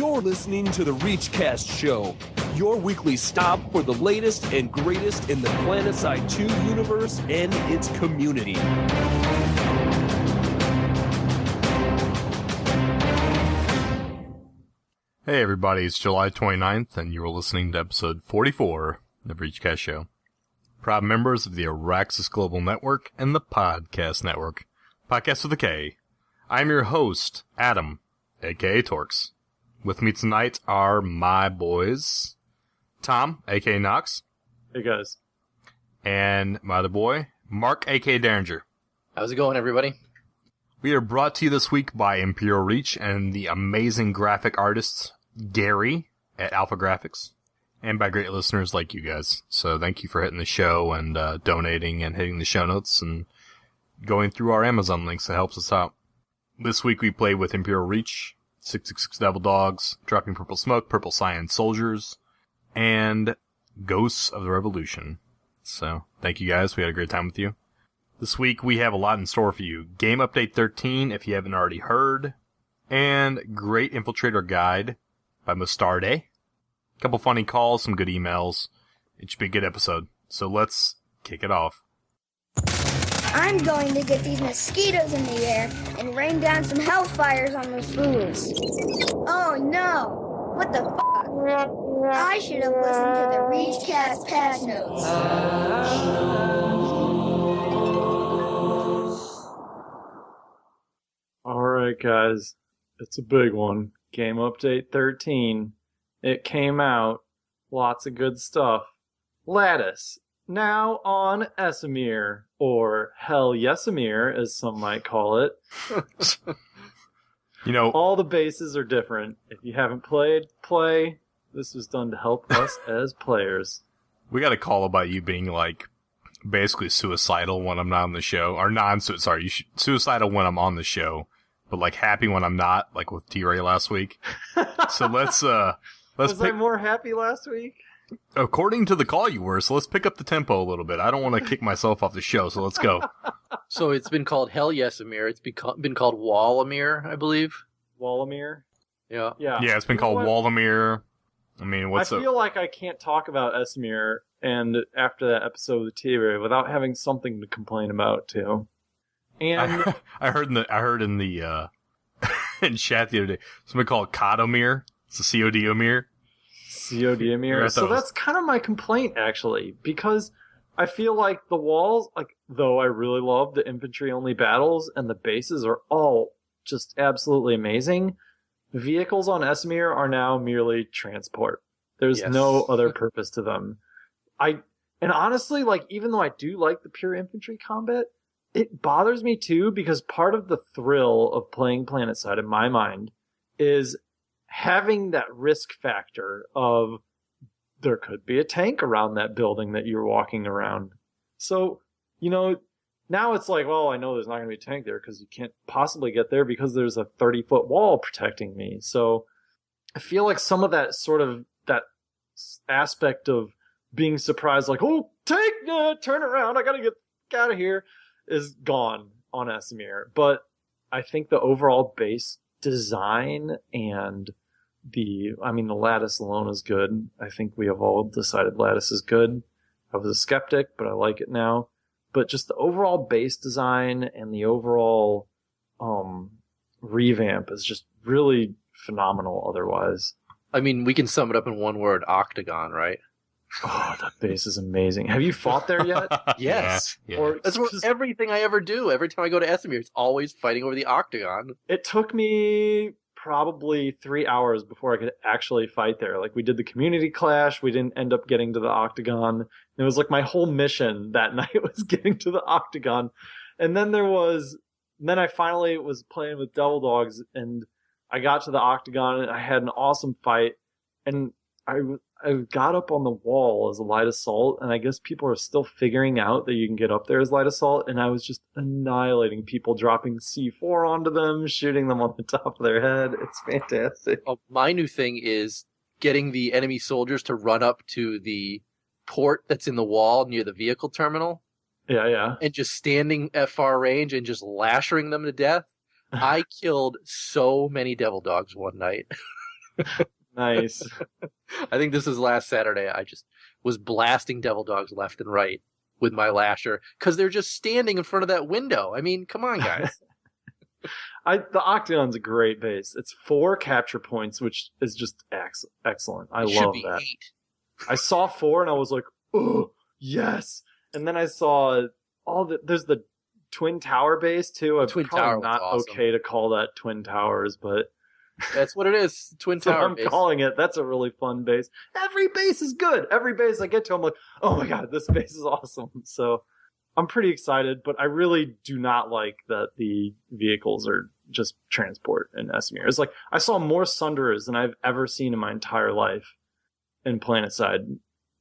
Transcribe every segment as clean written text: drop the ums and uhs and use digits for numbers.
You're listening to the ReachCast Show, your weekly stop for the latest and greatest in the Planetside 2 universe and its community. Hey everybody, it's July 29th, and you're listening to episode 44 of the ReachCast Show. Proud members of the Araxis Global Network and the Podcast Network. Podcast with a K. I'm your host, Adam, aka Torkz. With me tonight are my boys, Tom, aka Noxx. Hey guys. And my other boy, Mark, aka Deringer. How's it going, everybody? We are brought to you this week by Imperial Reach and the amazing graphic artists, Gary at Alpha Graphics, and by great listeners like you guys. So thank you for hitting the show and donating and hitting the show notes and going through our Amazon links. That helps us out. This week we played with Imperial Reach, 666 Devil Dogs, Dropping Purple Smoke, Purple Cyan Soldiers, and Ghosts of the Revolution. So thank you guys. We had a great time with you. This week we have a lot in store for you. Game Update 13, if you haven't already heard, and Great Infiltrator Guide by Mustarde. A couple funny calls, some good emails. It should be a good episode. So let's kick it off. I'm going to get these mosquitoes in the air and rain down some hellfires on those fools. Oh no! What the f***? I should have listened to the ReachCast patch notes. Alright guys, it's a big one. Game Update 13. It came out. Lots of good stuff. Lattice. Now on Esamir, or Hell Yesamir, as some might call it. You know, all the bases are different. If you haven't played, play. This was done to help us as players. We got a call about you being, like, basically suicidal when I'm not on the show. Or suicidal when I'm on the show, but, like, happy when I'm not, like with T-Ray last week. So let's Was I more happy last week? According to the call you were, so let's pick up the tempo a little bit. I don't want to kick myself off the show, so let's go. So it's been called Hell Yesamir. It's been called Wallamir, I believe. Wallamir? Yeah. Yeah, it's been called Wallamir. I mean, I feel like I can't talk about Esamir and after that episode of the TV without having something to complain about too. And I heard in the in chat the other day, somebody called Codomir. It's a COD-omir. COD-omir. So that's kind of my complaint, actually, because I feel like the walls, like, though I really love the infantry-only battles and the bases are all just absolutely amazing, vehicles on Esamir are now merely transport. There's no other purpose to them. And honestly, like, even though I do like the pure infantry combat, it bothers me too, because part of the thrill of playing Planetside, in my mind, is having that risk factor of there could be a tank around that building that you're walking around. So, you know, now it's like, well, I know there's not going to be a tank there because you can't possibly get there because there's a 30-foot wall protecting me. So I feel like some of that sort of that aspect of being surprised, like, oh, tank, turn around, I got to get out of here, is gone on Esamir. But I think the overall base design and the lattice alone is good. I think we have all decided lattice is good. I was a skeptic, but I like it now. But just the overall base design and the overall revamp is just really phenomenal otherwise. I mean, we can sum it up in one word, octagon, right? Oh, that base is amazing. Have you fought there yet? Yes. Yeah. That's what everything I ever do. Every time I go to Esamir, it's always fighting over the octagon. It took me probably 3 hours before I could actually fight there. Like, we did the community clash. We didn't end up getting to the octagon. It was like my whole mission that night was getting to the octagon. And then I finally was playing with Devil Dogs and I got to the octagon and I had an awesome fight. And I got up on the wall as a light assault, and I guess people are still figuring out that you can get up there as light assault, and I was just annihilating people, dropping C4 onto them, shooting them on the top of their head. It's fantastic. Oh, my new thing is getting the enemy soldiers to run up to the port that's in the wall near the vehicle terminal. Yeah. And just standing at far range and just lashing them to death. I killed so many Devil Dogs one night. Nice. I think this was last Saturday. I just was blasting devil dogs left and right with my lasher because they're just standing in front of that window. I mean, come on, guys. The Octagon's a great base. It's 4 capture points, which is just excellent. I love that. 8. I saw 4 and I was like, oh, yes. And then I saw there's the Twin Tower base too. I'm probably not awesome. Okay to call that Twin Towers, but that's what it is. Twin Tower I'm calling it. That's a really fun base. Every base is good. Every base I get to, I'm like, oh my god, this base is awesome. So I'm pretty excited, but I really do not like that the vehicles are just transport in Esamir. It's like I saw more Sunderers than I've ever seen in my entire life in Planetside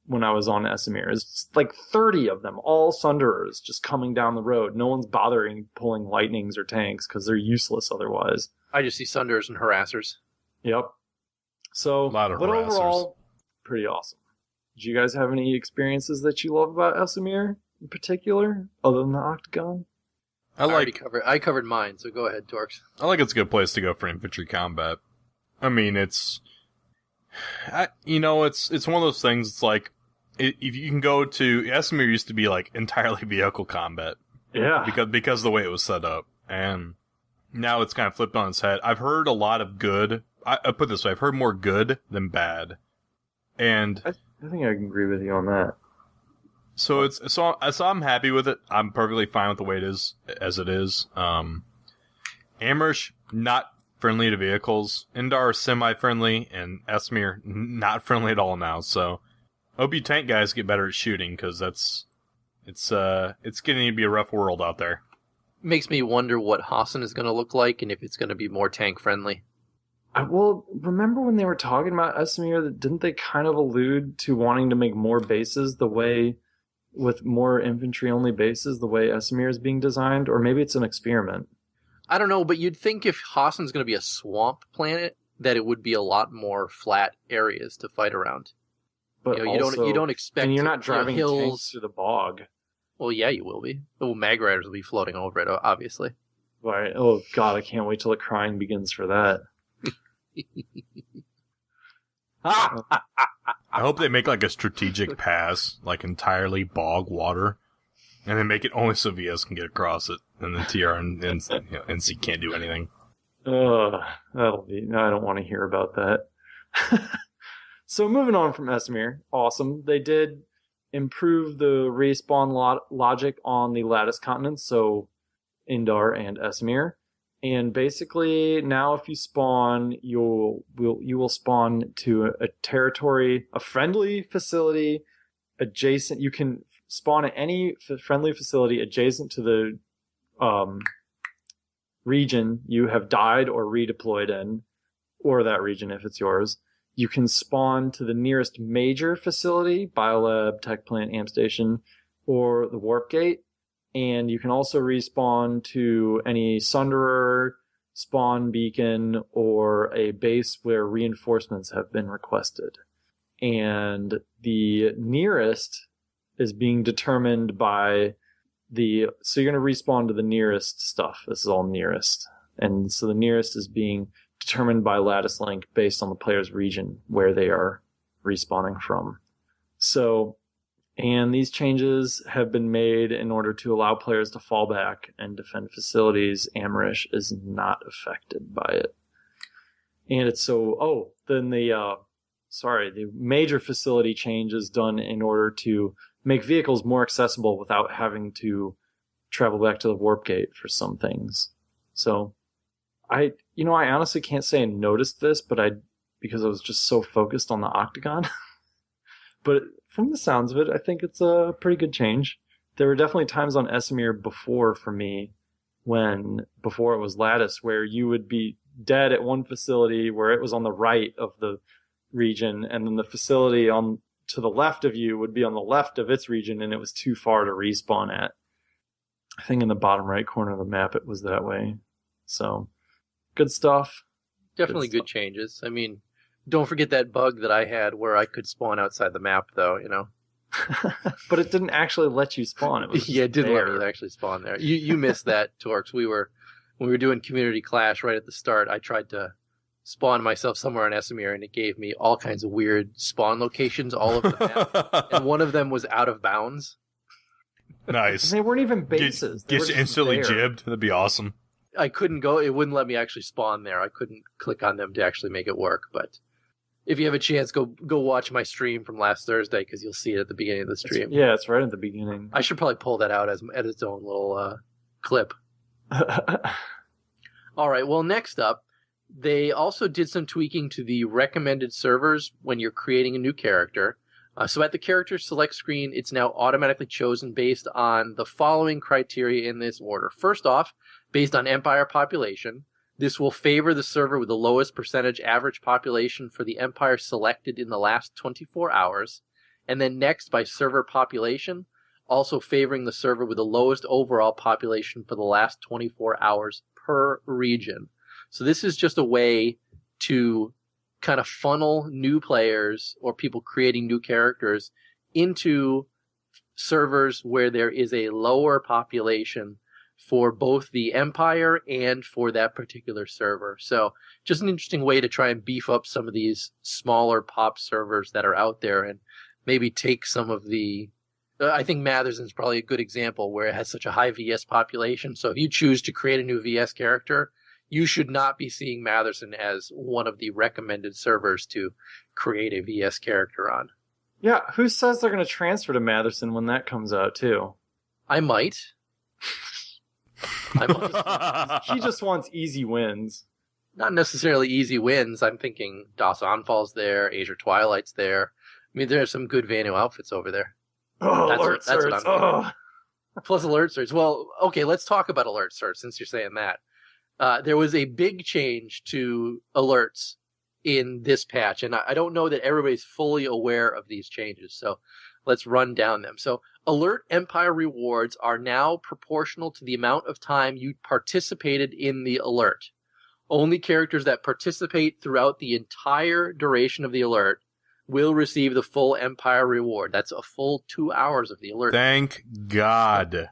when I was on Esamir. It's like 30 of them, all Sunderers, just coming down the road. No one's bothering pulling lightnings or tanks because they're useless otherwise. I just see Sunderers and harassers. Yep. So, but overall, pretty awesome. Do you guys have any experiences that you love about Esamir in particular, other than the Octagon? I covered mine, so go ahead, Torkz. I like it's a good place to go for infantry combat. I mean, it's one of those things. It's like if you can go to Esamir used to be like entirely vehicle combat, yeah, because of the way it was set up, and now it's kind of flipped on its head. I've heard a lot of good. I put it this way: I've heard more good than bad, and I think I can agree with you on that. So I'm happy with it. I'm perfectly fine with the way it is as it is. Amherst, not friendly to vehicles. Indar, semi-friendly, and Esamir, not friendly at all now. So hope you tank guys get better at shooting, because it's getting to be a rough world out there. Makes me wonder what Hassan is going to look like and if it's going to be more tank friendly. Well, remember when they were talking about Esamir, didn't they kind of allude to wanting to make more bases the way, with more infantry-only bases, the way Esamir is being designed? Or maybe it's an experiment. I don't know, but you'd think if Hassan's going to be a swamp planet, that it would be a lot more flat areas to fight around. But you don't expect... And you're not driving hills tanks through the bog. Well, yeah, you will be. The Mag Riders will be floating over it, obviously. Right. Oh, God, I can't wait till the crying begins for that. I hope they make like a strategic pass, like entirely bog water, and then make it only so VS can get across it, and then TR and NC can't do anything. That'll be... I don't want to hear about that. So moving on from Esamir, awesome. They did improve the respawn logic on the Lattice continents, so Indar and Esamir. And basically, now if you spawn, you will spawn to a territory, a friendly facility adjacent. You can spawn at any friendly facility adjacent to the region you have died or redeployed in, or that region if it's yours. You can spawn to the nearest major facility, Biolab, Tech Plant, Amp Station, or the Warp Gate. And you can also respawn to any Sunderer, spawn beacon, or a base where reinforcements have been requested. And the nearest is being determined by so you're going to respawn to the nearest stuff. This is all nearest. And so the nearest is being determined by Lattice Link based on the player's region where they are respawning from. So... And these changes have been made in order to allow players to fall back and defend facilities. Amrish is not affected by it. And it's then the major facility change is done in order to make vehicles more accessible without having to travel back to the Warp Gate for some things. So I honestly can't say I noticed this, because I was just so focused on the Octagon. But from the sounds of it, I think it's a pretty good change. There were definitely times on Esamir before, for me, before it was Lattice, where you would be dead at one facility where it was on the right of the region, and then the facility to the left of you would be on the left of its region, and it was too far to respawn at. I think in the bottom right corner of the map it was that way. So, good stuff. Definitely good changes. I mean... Don't forget that bug that I had where I could spawn outside the map, though, But it didn't actually let you spawn. It was it didn't let me actually spawn there. You missed that, Torkz. When we were doing Community Clash right at the start, I tried to spawned myself somewhere on Esamir, and it gave me all kinds of weird spawn locations all over the map. And one of them was out of bounds. Nice. And they weren't even bases. Get you instantly jibbed. That'd be awesome. I couldn't go. It wouldn't let me actually spawn there. I couldn't click on them to actually make it work. But if you have a chance, go watch my stream from last Thursday, because you'll see it at the beginning of the stream. It's right at the beginning. I should probably pull that out as its own little clip. All right. Well, next up, they also did some tweaking to the recommended servers when you're creating a new character. So at the character select screen, it's now automatically chosen based on the following criteria in this order. First off, based on Empire population, this will favor the server with the lowest percentage average population for the Empire selected in the last 24 hours. And then next, by server population, also favoring the server with the lowest overall population for the last 24 hours per region. So this is just a way to kind of funnel new players or people creating new characters into servers where there is a lower population for both the Empire and for that particular server. So just an interesting way to try and beef up some of these smaller pop servers that are out there and maybe take some of the... I think Matherson's probably a good example where it has such a high VS population. So if you choose to create a new VS character, you should not be seeing Matherson as one of the recommended servers to create a VS character on. Yeah, who says they're going to transfer to Matherson when that comes out, too? I might. He just wants easy wins. Not necessarily easy wins. I'm thinking Das Anfall's there, Azure Twilight's there. I mean, there's some good Vanu outfits over there. Oh, that's what I'm thinking. Plus alert search. Well, okay, let's talk about alert search since you're saying that. There was a big change to alerts in this patch, and I don't know that everybody's fully aware of these changes, so let's run down them. So alert Empire rewards are now proportional to the amount of time you participated in the alert. Only characters that participate throughout the entire duration of the alert will receive the full Empire reward. That's a full 2 hours of the alert. Thank God.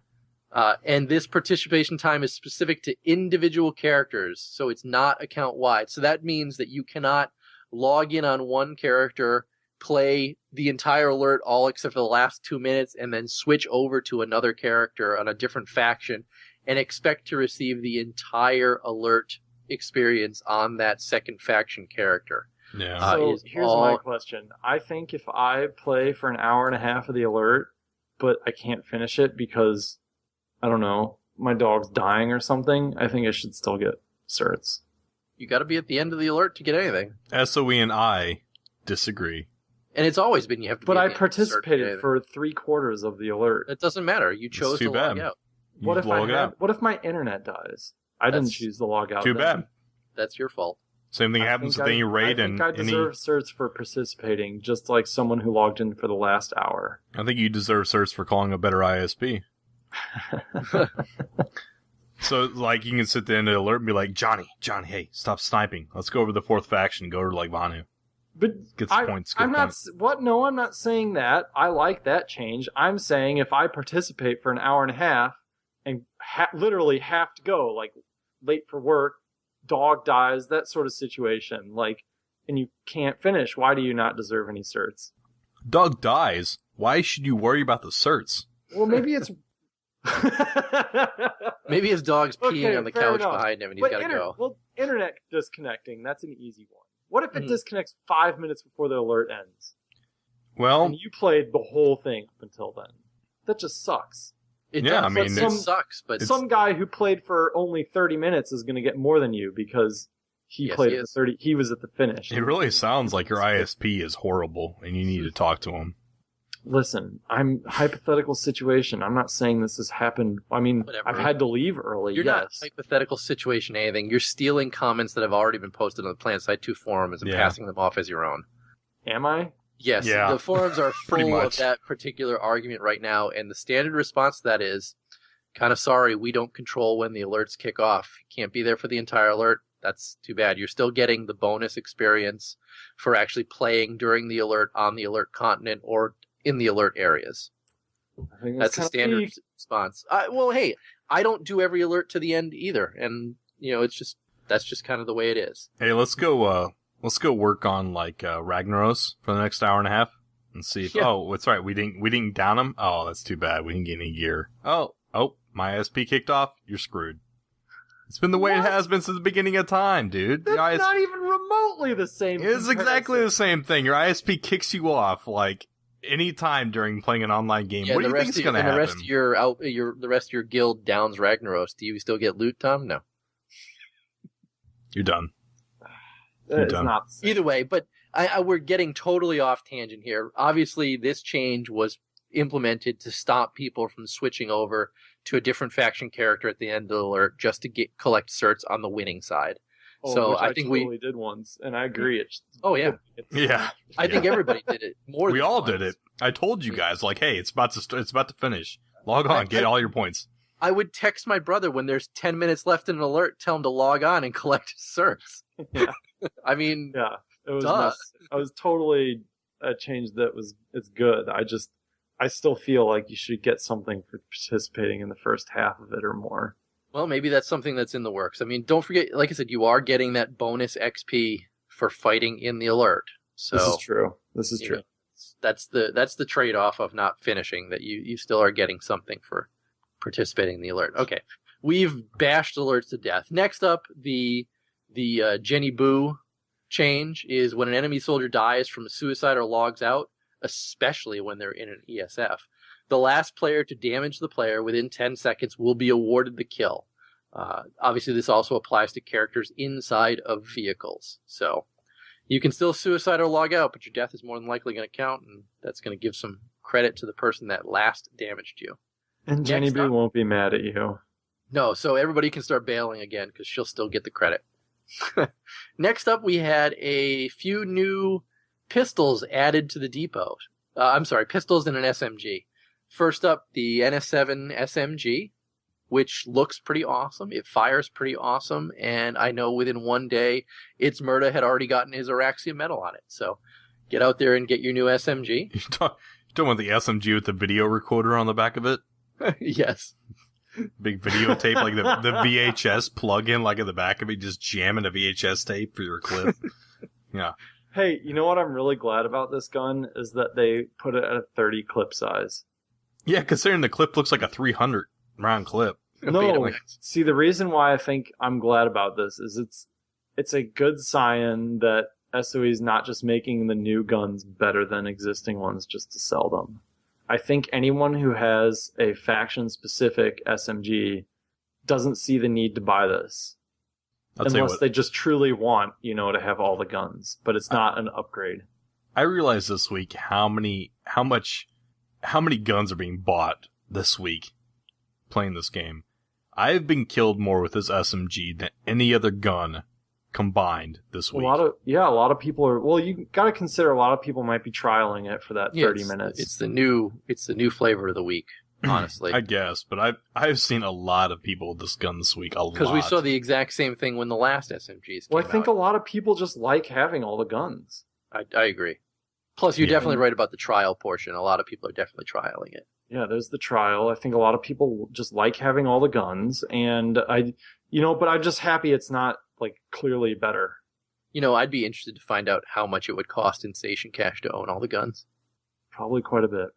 And this participation time is specific to individual characters, so it's not account-wide. So that means that you cannot log in on one character, play the entire alert all except for the last 2 minutes, and then switch over to another character on a different faction and expect to receive the entire alert experience on that second faction character. Yeah. So here's my question. I think if I play for an hour and a half of the alert, but I can't finish it because... I don't know, my dog's dying or something, I think I should still get certs. You got to be at the end of the alert to get anything. SOE and I disagree. And it's always been you have to but be at I the end participated for 3/4 of the alert. It doesn't matter. You chose to log out. What if my internet dies? I didn't choose to log out. Too bad. That's your fault. Same thing happens with any raid and I deserve certs for participating, just like someone who logged in for the last hour. I think you deserve certs for calling a better ISP. So, like, you can sit there and alert and be like, Johnny, hey, stop sniping. Let's go over the fourth faction. Go to, like, Vanu. But Gets points. I'm not saying that. I like that change. I'm saying if I participate for an hour and a half and literally have to go, like, late for work, dog dies, that sort of situation, like, and you can't finish, why do you not deserve any certs? Dog dies. Why should you worry about the certs? Well, maybe it's... Maybe his dog's peeing on the couch enough. Behind him and he's got to go. Well, internet disconnecting, that's an easy one. What if it disconnects 5 minutes before the alert ends? Well... And you played the whole thing up until then. That just sucks. It sucks, but... Some guy who played for only 30 minutes is going to get more than you because he played for 30... He was at the finish. It really sounds like your ISP is horrible and you need to talk to him. Listen, I'm hypothetical situation. I'm not saying this has happened. I mean, whatever. I've had to leave early. You're not hypothetical situation anything. You're stealing comments that have already been posted on the Planetside 2 forums and passing them off as your own. Am I? Yes. Yeah. The forums are full of that particular argument right now, and the standard response to that is, kind of sorry, we don't control when the alerts kick off. You can't be there for the entire alert. That's too bad. You're still getting the bonus experience for actually playing during the alert on the alert continent or in the alert areas. I think that's a standard response. Well, hey, I don't do every alert to the end either, and it's just That's just kind of the way it is. Hey, let's go work on like Ragnaros for the next hour and a half and see if that's right. We didn't down him. Oh, that's too bad. We didn't get any gear. Oh, my SP kicked off. You're screwed. It's been the way it has been since the beginning of time, dude. That's not even remotely the same. It's exactly the same thing. Your ISP kicks you off like any time during playing an online game. What do you think is going to happen? The rest of your guild downs Ragnaros. Do you still get loot, Tom? No. You're done. Not either way, but we're getting totally off tangent here. Obviously, this change was implemented to stop people from switching over to a different faction character at the end of the alert just to collect certs on the winning side. So I think we did once, and I agree. I think everybody did it. We all did it. I told you guys, like, hey, it's about to finish. Log on, get all your points. I would text my brother when there's 10 minutes left in an alert, tell him to log on and collect his certs. Yeah. I mean, it was. I was totally a change that it's good. I still feel like you should get something for participating in the first half of it or more. Well, maybe that's something that's in the works. I mean, don't forget, like I said, you are getting that bonus XP for fighting in the alert. So this is true. That's the trade-off of not finishing, that you still are getting something for participating in the alert. Okay, we've bashed alerts to death. Next up, the Jenny Boo change is when an enemy soldier dies from a suicide or logs out, especially when they're in an ESF. The last player to damage the player within 10 seconds will be awarded the kill. Obviously, this also applies to characters inside of vehicles. So you can still suicide or log out, but your death is more than likely going to count, and that's going to give some credit to the person that last damaged you. And Jenny Boo won't be mad at you. No, so everybody can start bailing again because she'll still get the credit. Next up, we had a few new pistols added to the depot. Pistols and an SMG. First up, the NS7 SMG, which looks pretty awesome. It fires pretty awesome, and I know within one day, its Murda had already gotten his Araxia medal on it. So get out there and get your new SMG. You don't want the SMG with the video recorder on the back of it? Yes. Big videotape, like the VHS plug-in, like in the back of it, just jamming a VHS tape for your clip. Yeah. Hey, you know what I'm really glad about this gun is that they put it at a 30 clip size. Yeah, considering the clip looks like a 300 round clip. No, see, the reason why I think I'm glad about this is it's a good sign that SOE is not just making the new guns better than existing ones just to sell them. I think anyone who has a faction-specific SMG doesn't see the need to buy this. Unless they just truly want, to have all the guns. But it's not an upgrade. I realized this week how many guns are being bought this week playing this game. I've been killed more with this SMG than any other gun combined this week. A lot of people are. Well, you got to consider a lot of people might be trialing it for that 30 minutes. It's the new flavor of the week, honestly. I guess, but I've seen a lot of people with this gun this week. Because we saw the exact same thing when the last SMGs came out. Well, I think a lot of people just like having all the guns. I agree. Plus, you're definitely right about the trial portion. A lot of people are definitely trialing it. Yeah, there's the trial. I think a lot of people just like having all the guns, and but I'm just happy it's not like clearly better. I'd be interested to find out how much it would cost in station cash to own all the guns. Probably quite a bit.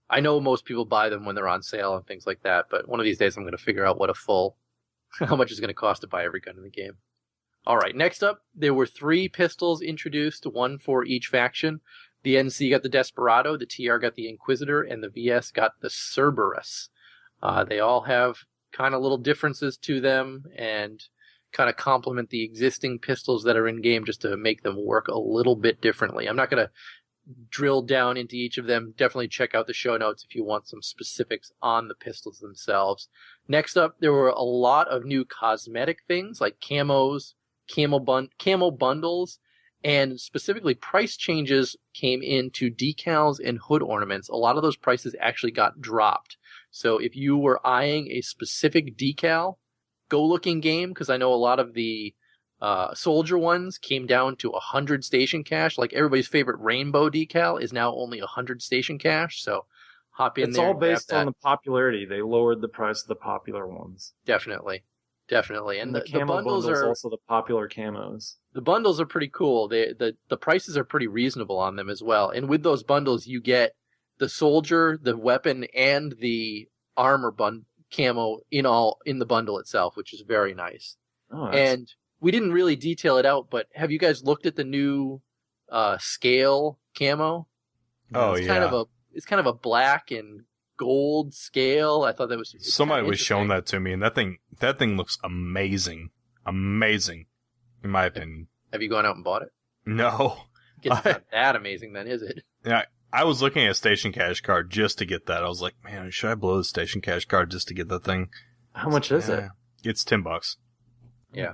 I know most people buy them when they're on sale and things like that, but one of these days I'm going to figure out how much it's going to cost to buy every gun in the game. All right, next up, there were 3 pistols introduced, one for each faction. The NC got the Desperado, the TR got the Inquisitor, and the VS got the Cerberus. They all have kind of little differences to them and kind of complement the existing pistols that are in game just to make them work a little bit differently. I'm not going to drill down into each of them. Definitely check out the show notes if you want some specifics on the pistols themselves. Next up, there were a lot of new cosmetic things like camos, camo bundles, and specifically price changes came into decals and hood ornaments. A lot of those prices actually got dropped. So if you were eyeing a specific decal, go look in game, because I know a lot of the soldier ones came down to 100 station cash. Like everybody's favorite rainbow decal is now only 100 station cash. So hop in there. It's all based on the popularity. They lowered the price of the popular ones. Definitely. Definitely. And the camo bundles are also the popular camos. The bundles are pretty cool. The prices are pretty reasonable on them as well. And with those bundles, you get the soldier, the weapon, and the armor camo in the bundle itself, which is very nice. Oh, and we didn't really detail it out, but have you guys looked at the new scale camo? Oh, it's yeah. It's kind of a black and gold scale. I thought that was somebody was showing that to me, and that thing looks amazing, in my opinion. Have you gone out and bought it? No, It's not that amazing, then, is it? Yeah, I was looking at a station cash card just to get that. I was like, man, should I blow the station cash card just to get that thing? How much is it? It's $10. Yeah,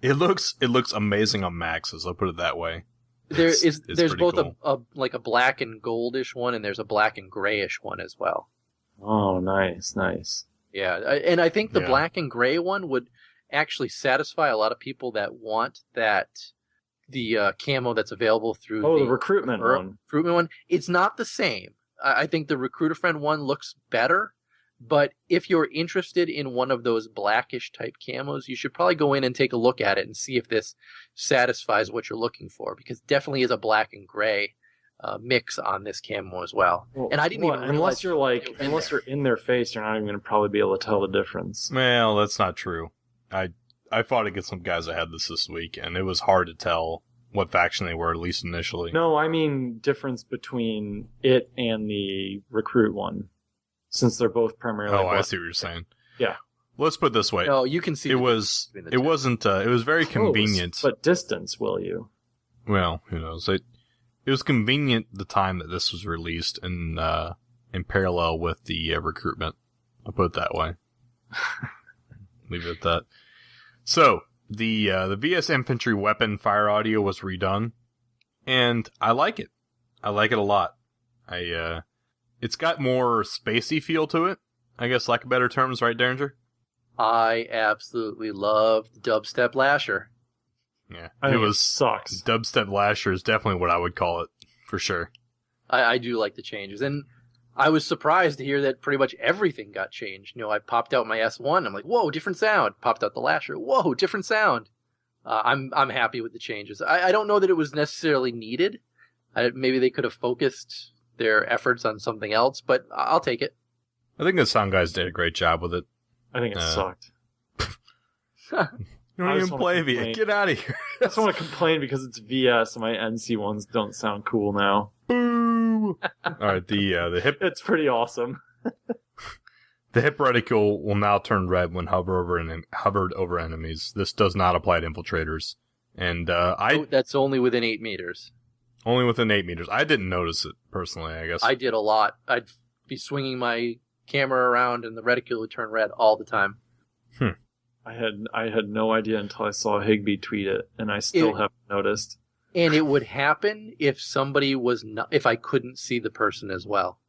it looks amazing on Max's. I'll put it that way. There's both cool. a black and goldish one, and there's a black and grayish one as well. Oh, nice. Yeah, and I think the black and gray one would actually satisfy a lot of people that want the camo that's available through the recruitment one. Recruitment one. It's not the same. I think the Recruiter Friend one looks better, but if you're interested in one of those blackish type camos, you should probably go in and take a look at it and see if this satisfies what you're looking for, because it definitely is a black and gray mix on this camo as well. And I didn't even realize unless you're in their face, you're not even going to probably be able to tell the difference. Well, that's not true. I fought against some guys that had this week, and it was hard to tell what faction they were, at least initially. No, I mean difference between it and the recruit one, since they're both primarily. Oh, I see what you're saying. Yeah. Let's put it this way. No, you can see. It was very convenient. But distance, will you? Well, who knows? It was convenient the time that this was released in parallel with the recruitment. I'll put it that way. Leave it at that. So, the VS Infantry weapon fire audio was redone, and I like it. I like it a lot. It's got more spacey feel to it, I guess, lack of better terms, right, Deringer? I absolutely love Dubstep Lasher. Yeah, it sucks. Dubstep Lasher is definitely what I would call it, for sure. I do like the changes, and I was surprised to hear that pretty much everything got changed. I popped out my S1. I'm like, whoa, different sound. Popped out the Lasher. Whoa, different sound. I'm happy with the changes. I don't know that it was necessarily needed. Maybe they could have focused their efforts on something else, but I'll take it. I think the sound guys did a great job with it. I think it sucked. You don't even play VS. Get out of here. I just want to complain because it's VS and my NC ones don't sound cool now. Boo! Alright, the hip... It's pretty awesome. The hip reticle will now turn red when hovered over enemies. This does not apply to infiltrators. And that's only within 8 meters. Only within 8 meters. I didn't notice it, personally, I guess. I did a lot. I'd be swinging my camera around and the reticule would turn red all the time. I had no idea until I saw Higby tweet it, and I still haven't noticed. And it would happen if somebody if I couldn't see the person as well.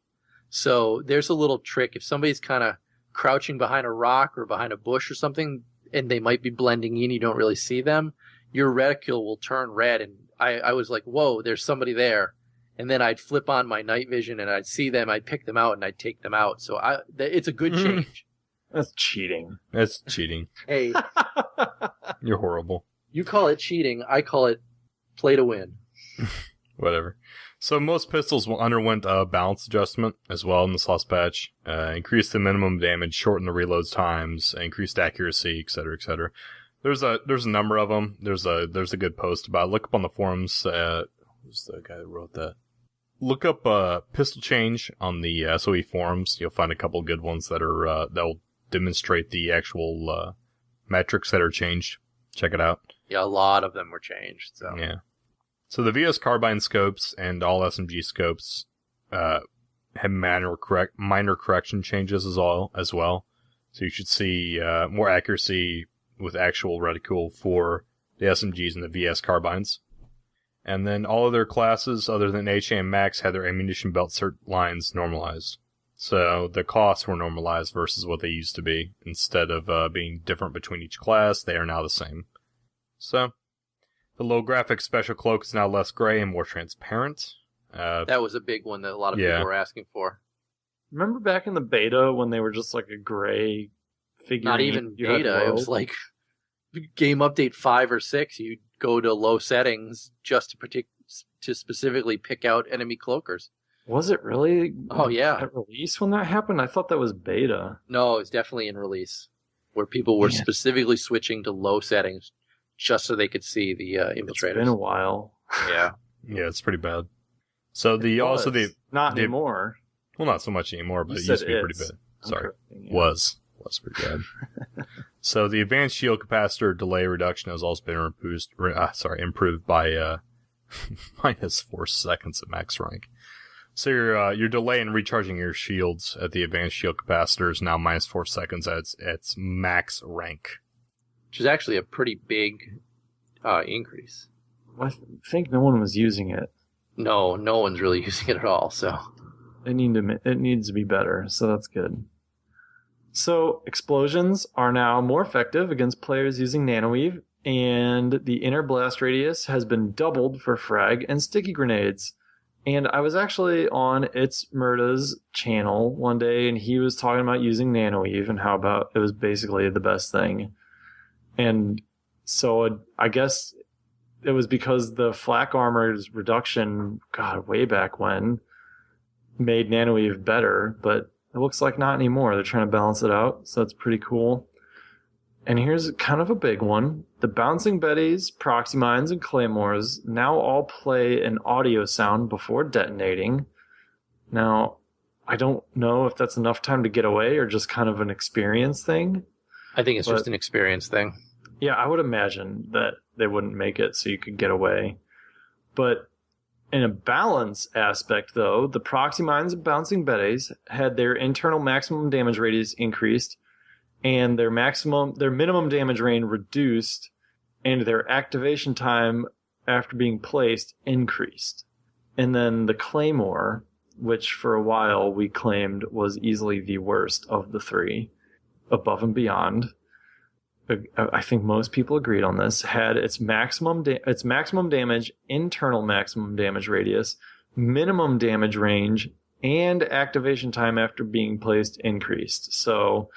So there's a little trick. If somebody's kind of crouching behind a rock or behind a bush or something, and they might be blending in, you don't really see them, your reticule will turn red. And I was like, whoa, there's somebody there. And then I'd flip on my night vision and I'd see them, I'd pick them out, and I'd take them out. So it's a good change. That's cheating. That's cheating. Hey. You're horrible. You call it cheating. I call it play to win. Whatever. So most pistols underwent a balance adjustment as well in this last patch. Increased the minimum damage, shortened the reload times, increased accuracy, etc., etc. There's a number of them. There's a good post about it. Look up on the forums. Who's the guy that wrote that? Look up pistol change on the SOE forums. You'll find a couple good ones that will demonstrate the actual metrics that are changed. Check it out. Yeah, a lot of them were changed. So yeah. So the VS carbine scopes and all SMG scopes have minor correction changes as well. So you should see more accuracy with actual reticule for the SMGs and the VS carbines. And then all other classes other than HA and Max had their ammunition belt cert lines normalized. So the costs were normalized versus what they used to be. Instead of being different between each class, they are now the same. So the low graphics special cloak is now less gray and more transparent. That was a big one that a lot of people were asking for. Remember back in the beta when they were just like a gray figuring Not even you had beta. It was low. like game update 5 or 6. You go to low settings just to specifically pick out enemy cloakers. Was it really? Oh, yeah. At release when that happened? I thought that was beta. No, it's definitely in release, where people were specifically switching to low settings just so they could see the infiltrators. It's been a while. Yeah. Yeah, it's pretty bad. So not anymore. Well, not so much anymore, but it used to be pretty bad. Sorry, was pretty bad. So the advanced shield capacitor delay reduction has also been improved by minus 4 seconds at max rank. So your delay in recharging your shields at the advanced shield capacitor is now minus 4 seconds at its max rank, which is actually a pretty big increase. I think no one was using it. No one's really using it at all. So it needs to be better. So that's good. So explosions are now more effective against players using nanoweave, and the inner blast radius has been doubled for frag and sticky grenades. And I was actually on It's Murda's channel one day, and he was talking about using nanoweave and how about it was basically the best thing. And so I guess it was because the flak armor's reduction, way back when, made nanoweave better, but it looks like not anymore. They're trying to balance it out, so it's pretty cool. And here's kind of a big one. The bouncing betties, proxy mines, and claymores now all play an audio sound before detonating. Now, I don't know if that's enough time to get away or just kind of an experience thing. I think it's just an experience thing. Yeah, I would imagine that they wouldn't make it so you could get away. But in a balance aspect, though, the proxy mines and bouncing betties had their internal maximum damage radius increased, and their minimum damage range reduced, and their activation time after being placed increased. And then the Claymore, which for a while we claimed was easily the worst of the three, Above and Beyond, I think most people agreed on this, had its maximum damage, internal maximum damage radius, minimum damage range, and activation time after being placed increased. So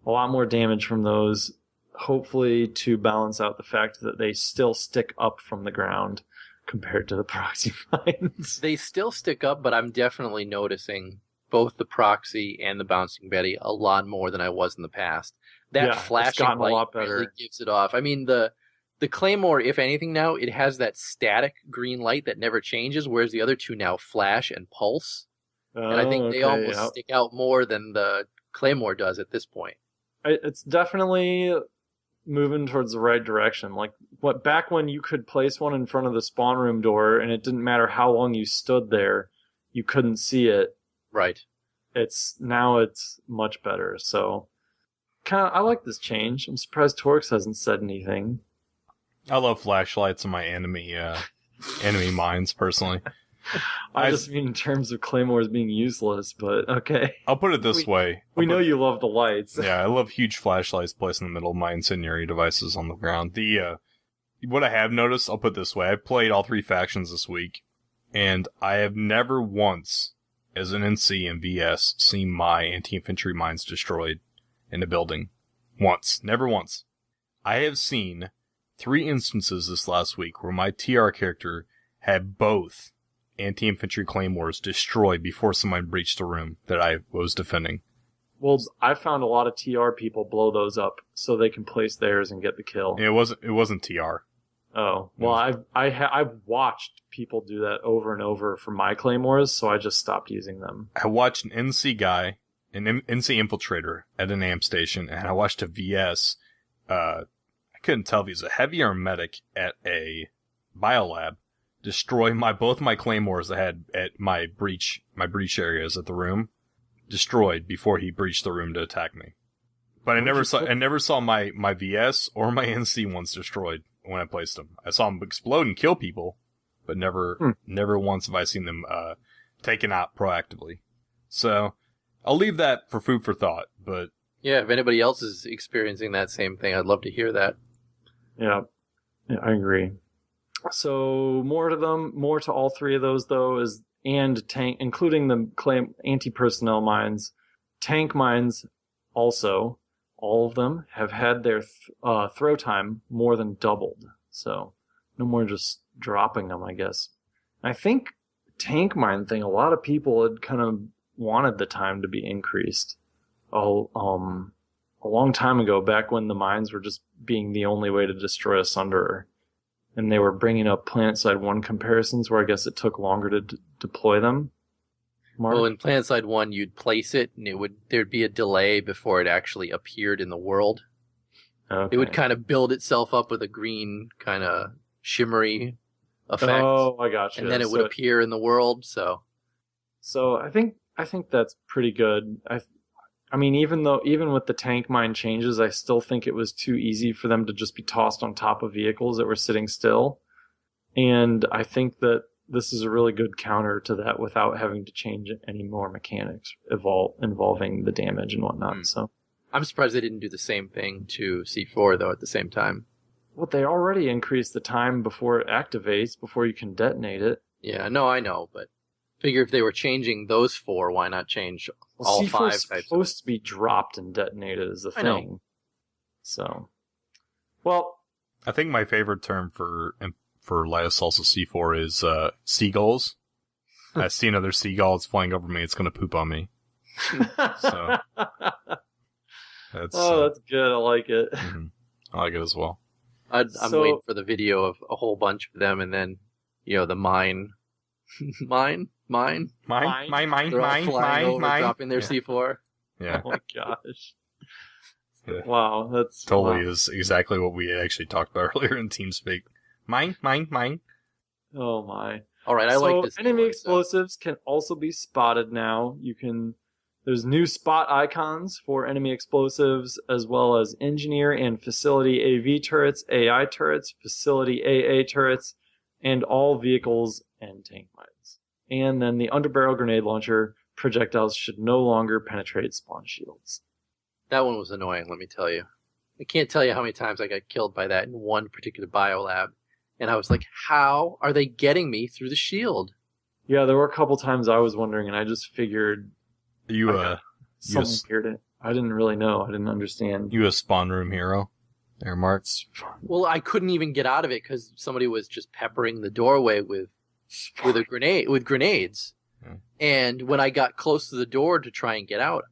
a lot more damage from those, hopefully to balance out the fact that they still stick up from the ground compared to the proxy mines. They still stick up, but I'm definitely noticing both the proxy and the bouncing betty a lot more than I was in the past. That flashing light really gives it off. I mean, the Claymore, if anything now, it has that static green light that never changes, whereas the other two now flash and pulse. And I think they almost stick out more than the Claymore does at this point. It's definitely moving towards the right direction. Like back when you could place one in front of the spawn room door and it didn't matter how long you stood there, you couldn't see it. Right. It's much better. So I like this change. I'm surprised Torkz hasn't said anything. I love flashlights in my enemy mines personally. I just mean in terms of claymores being useless, but okay. I'll put it this way. We know you love the lights. Yeah, I love huge flashlights placed in the middle of my incendiary devices on the ground. What I have noticed, I'll put it this way, I've played all three factions this week, and I have never once, as an NC in VS, seen my anti-infantry mines destroyed in a building. Once. Never once. I have seen 3 instances this last week where my TR character had both anti-infantry claymores destroyed before someone breached the room that I was defending. Well, I found a lot of TR people blow those up so they can place theirs and get the kill. It wasn't TR. Oh, well, I've watched people do that over and over for my claymores, so I just stopped using them. I watched an NC guy, an NC infiltrator at an amp station, and I watched a VS. I couldn't tell if he's a heavy or a medic at a biolab. Destroy both my claymores I had at my breach areas at the room, destroyed before he breached the room to attack me. But I never saw my VS or my NC ones destroyed when I placed them. I saw them explode and kill people, but never once have I seen them taken out proactively. So I'll leave that for food for thought. But yeah, if anybody else is experiencing that same thing, I'd love to hear that. Yeah, I agree. So more to all 3 of those though and tank, including the anti-personnel mines, tank mines also, all of them have had their throw time more than doubled. So no more just dropping them, I guess. I think tank mine thing, a lot of people had kind of wanted the time to be increased. A long time ago, back when the mines were just being the only way to destroy a Sunderer. And they were bringing up Planetside 1 comparisons where I guess it took longer to deploy them. Mark? Well, in Planetside 1, you'd place it, and there'd be a delay before it actually appeared in the world. Okay. It would kind of build itself up with a green kind of shimmery effect. Oh, I gotcha. And then it would appear in the world, so I think that's pretty good. I mean, even with the tank mine changes, I still think it was too easy for them to just be tossed on top of vehicles that were sitting still. And I think that this is a really good counter to that without having to change any more mechanics involving the damage and whatnot. So I'm surprised they didn't do the same thing to C4, though, at the same time. Well, they already increased the time before it activates, before you can detonate it. Yeah, no, I know, but figure if they were changing those 4, why not change all 5 types? C4 is supposed to be dropped and detonated as a thing. I know. So, well, I think my favorite term for Light Salsa C4 is seagulls. I see another seagull, it's flying over me, it's going to poop on me. So, that's good. I like it. Mm-hmm. I like it as well. I'm waiting for the video of a whole bunch of them, and then, the mine. They're all flying over, dropping their C4. Yeah. Oh my gosh. Yeah. Wow, that's totally is exactly what we actually talked about earlier in TeamSpeak. Mine. Oh my. All right, I like this. Enemy explosives can also be spotted now. There's new spot icons for enemy explosives, as well as engineer and facility AV turrets, AI turrets, facility AA turrets, and all vehicles and tank mines. And then the underbarrel grenade launcher projectiles should no longer penetrate spawn shields. That one was annoying, let me tell you. I can't tell you how many times I got killed by that in one particular biolab. And I was like, how are they getting me through the shield? Yeah, there were a couple times I was wondering, and I just figured... something weird. I didn't really know. I didn't understand. You a spawn room hero there, Mark? Well, I couldn't even get out of it because somebody was just peppering the doorway with grenades. Yeah. And when I got close to the door to try and get out,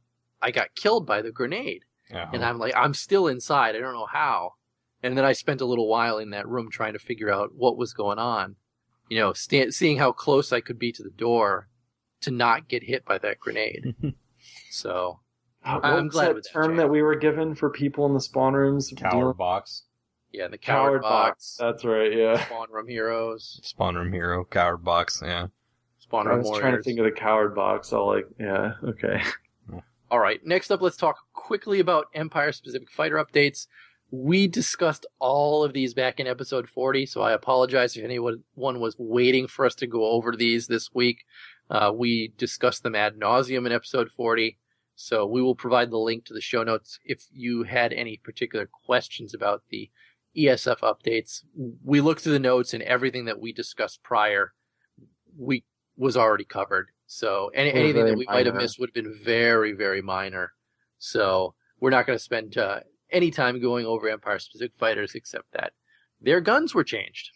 I got killed by the grenade. Uh-huh. And I'm like, I'm still inside. I don't know how. And then I spent a little while in that room trying to figure out what was going on. Seeing how close I could be to the door to not get hit by that grenade. So I'm glad with that term that we were given for people in the spawn rooms. Coward box. Yeah, the coward box. That's right. Yeah. Spawn room heroes. Spawn room hero, coward box. Yeah. Spawn room I was warriors. trying to think of the coward box. Yeah. Okay. All right. Next up, let's talk quickly about Empire-specific fighter updates. We discussed all of these back in episode 40, so I apologize if anyone was waiting for us to go over these this week. We discussed them ad nauseum in episode 40, so we will provide the link to the show notes if you had any particular questions about the ESF updates. We looked through the notes, and everything that we discussed prior was already covered. So anything that we might have missed would have been very, very minor. So we're not going to spend any time going over Empire-specific fighters, except that their guns were changed.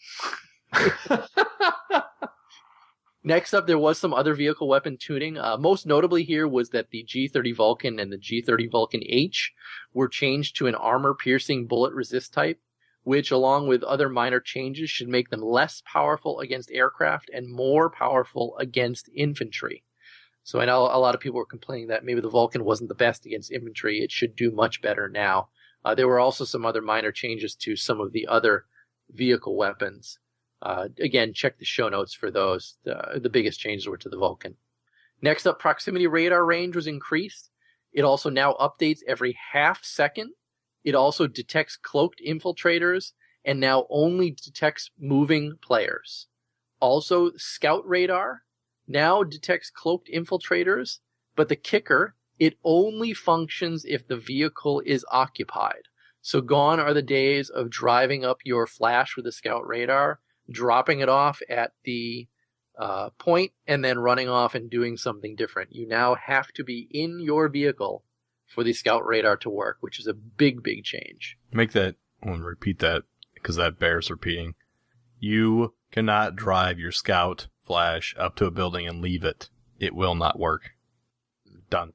Next up, there was some other vehicle weapon tuning. Most notably here was that the G30 Vulcan and the G30 Vulcan H were changed to an armor-piercing bullet resist type, which, along with other minor changes, should make them less powerful against aircraft and more powerful against infantry. So I know a lot of people were complaining that maybe the Vulcan wasn't the best against infantry. It should do much better now. There were also some other minor changes to some of the other vehicle weapons. Again, check the show notes for those. The biggest changes were to the Vulcan. Next up, proximity radar range was increased. It also now updates every half second. It also detects cloaked infiltrators and now only detects moving players. Also, scout radar now detects cloaked infiltrators, but the kicker, it only functions if the vehicle is occupied. So gone are the days of driving up your flash with a scout radar, dropping it off at the point, and then running off and doing something different. You now have to be in your vehicle for the scout radar to work, which is a big, big change. Make that, I want to repeat that because that bears repeating. You cannot drive your scout flash up to a building and leave it. It will not work. Done.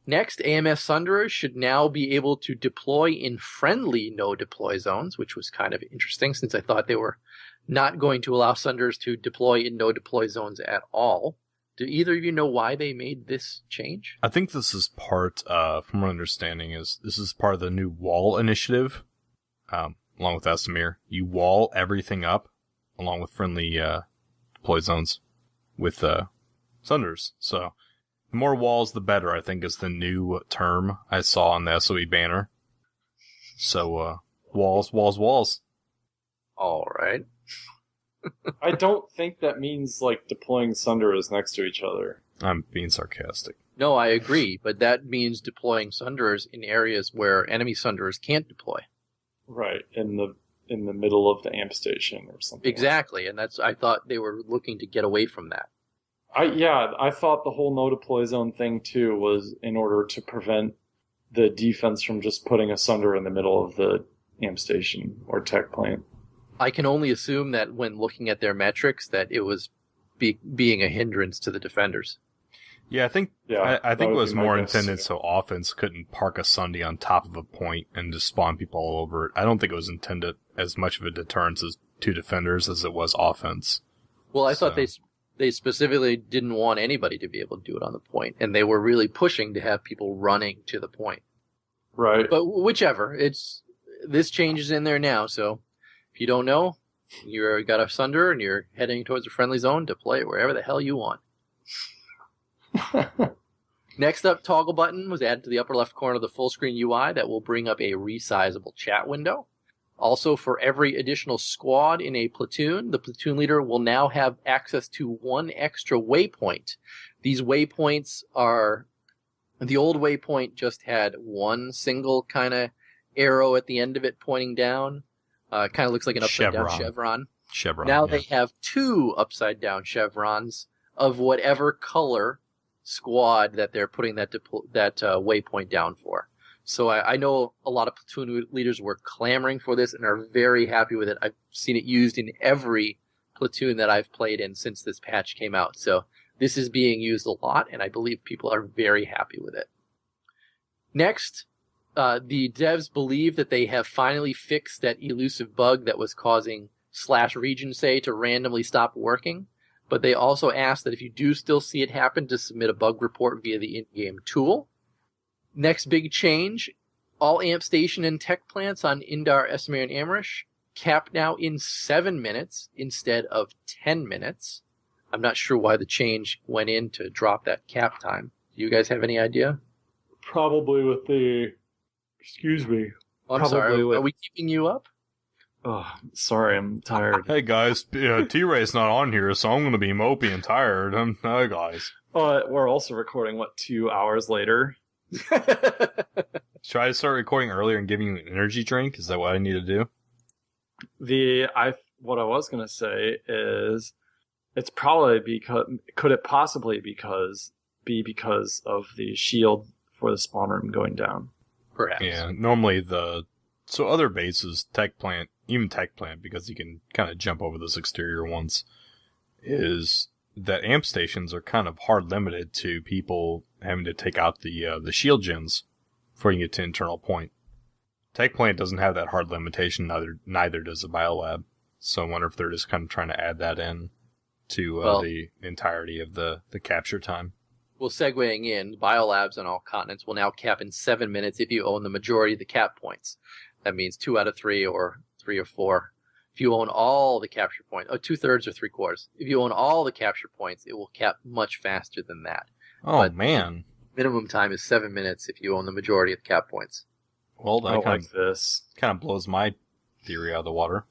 Next, AMS Sunderers should now be able to deploy in friendly no-deploy zones, which was kind of interesting since I thought they were not going to allow Sunderers to deploy in no-deploy zones at all. Do either of you know why they made this change? I think this is part, from my understanding, this is part of the new wall initiative, along with Esamir. You wall everything up, along with friendly deploy zones, with Sunderers. So, the more walls, the better, I think, is the new term I saw on the SOE banner. So, walls, walls, walls. All right. I don't think that means, like, deploying Sunderers next to each other. I'm being sarcastic. No, I agree, but that means deploying Sunderers in areas where enemy Sunderers can't deploy. Right, in the middle of the amp station or something. Exactly, and I thought they were looking to get away from that. I thought the whole no deploy zone thing too was in order to prevent the defense from just putting a Sunder in the middle of the amp station or tech plant. I can only assume that when looking at their metrics that it was being a hindrance to the defenders. Yeah, I think it was more intended so offense couldn't park a Sunday on top of a point and just spawn people all over it. I don't think it was intended as much of a deterrence to defenders as it was offense. Well, I thought they specifically didn't want anybody to be able to do it on the point, and they were really pushing to have people running to the point. Right. But whichever, this change is in there now, so if you don't know, you got a Sunder and you're heading towards a friendly zone, deploy it wherever the hell you want. Next up, toggle button was added to the upper left corner of the full screen UI that will bring up a resizable chat window. Also, for every additional squad in a platoon, the platoon leader will now have access to one extra waypoint. These waypoints are... The old waypoint just had one single kind of arrow at the end of it pointing down. Kind of looks like an upside-down chevron. Now they have two upside-down chevrons of whatever color squad that they're putting that waypoint down for. So I know a lot of platoon leaders were clamoring for this and are very happy with it. I've seen it used in every platoon that I've played in since this patch came out. So this is being used a lot, and I believe people are very happy with it. Next, the devs believe that they have finally fixed that elusive bug that was causing /region say to randomly stop working. But they also ask that if you do still see it happen, to submit a bug report via the in-game tool. Next big change, all amp station and tech plants on Indar, Esamir, and Amrish cap now in 7 minutes instead of 10 minutes. I'm not sure why the change went in to drop that cap time. Do you guys have any idea? Probably with the... Excuse me. Oh, I'm sorry. Are we keeping you up? Oh, sorry, I'm tired. Hey guys, T-Ray's not on here, so I'm going to be mopey and tired. Hi guys. We're also recording, 2 hours later? Should I start recording earlier and giving you an energy drink? Is that what I need to do? What I was going to say is, it's probably because, could it possibly be because of the shield for the spawn room going down? Perhaps. Yeah, normally so other bases, even tech plant, because you can kind of jump over those exterior ones, is that amp stations are kind of hard limited to people having to take out the shield gens before you get to internal point. Tech plant doesn't have that hard limitation, neither does the biolab. So I wonder if they're just kind of trying to add that in to the entirety of the capture time. Well, segueing in, biolabs on all continents will now cap in 7 minutes if you own the majority of the cap points. That means 2 out of 3 or 3 or 4. If you own all the capture points, 2/3 or 3/4. If you own all the capture points, it will cap much faster than that. Oh, but man. Minimum time is 7 minutes if you own the majority of the cap points. Well, that kind of blows my theory out of the water.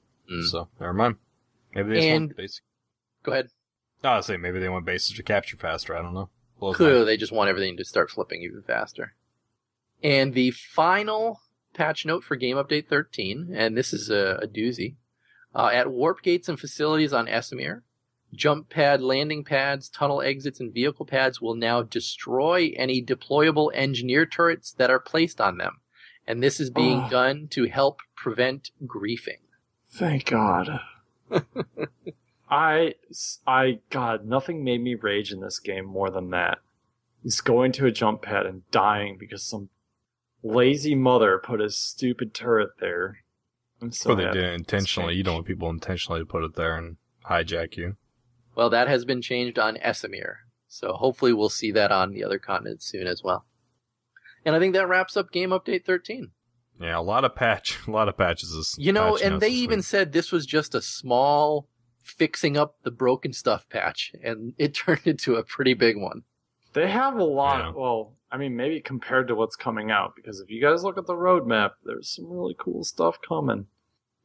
So, never mind. Maybe they just want basic. Go ahead. No, I was saying maybe they want bases to capture faster. I don't know. Clearly, they just want everything to start flipping even faster. And the final patch note for Game Update 13, and this is a doozy. At warp gates and facilities on Esamir, Jump pad landing pads, tunnel exits, and vehicle pads will now destroy any deployable engineer turrets that are placed on them. And this is being done to help prevent griefing. Thank God. God, nothing made me rage in this game more than that. He's going to a jump pad and dying because some lazy mother put a stupid turret there. I'm so Well, they did it intentionally. You don't want people intentionally to put it there and hijack you. Well, that has been changed on Esamir. So hopefully we'll see that on the other continents soon as well. And I think that wraps up Game Update 13. Yeah, a lot of patches. And they even said this was just a small fixing up the broken stuff patch, and it turned into a pretty big one. They have a lot, well, I mean, maybe compared to what's coming out, because if you guys look at the roadmap, there's some really cool stuff coming.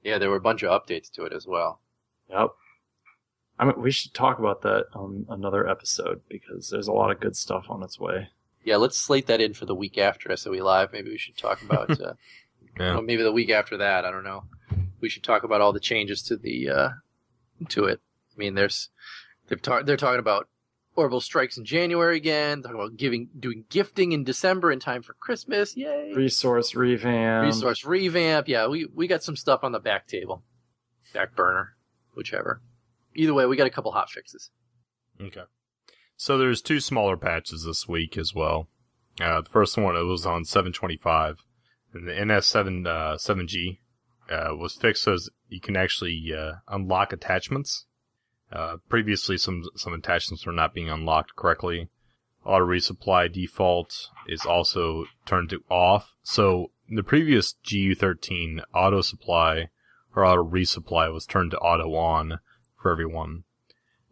Yeah, there were a bunch of updates to it as well. Yep. I mean, we should talk about that on another episode, because there's a lot of good stuff on its way. Yeah, let's slate that in for the week after SOE Live. Maybe we should talk about, maybe the week after that, I don't know. We should talk about all the changes to the, to it. I mean, they're talking about orbital strikes in January again. Talking about doing gifting in December in time for Christmas. Yay! Resource revamp. Yeah, we got some stuff on the back burner, whichever. Either way, we got a couple hot fixes. Okay. So there's 2 smaller patches this week as well. The first one, it was on 7.25, and the NS7G was fixed so you can actually unlock attachments. Previously, some attachments were not being unlocked correctly. Auto resupply default is also turned to off. So the previous GU13 auto supply or auto resupply was turned to auto on for everyone.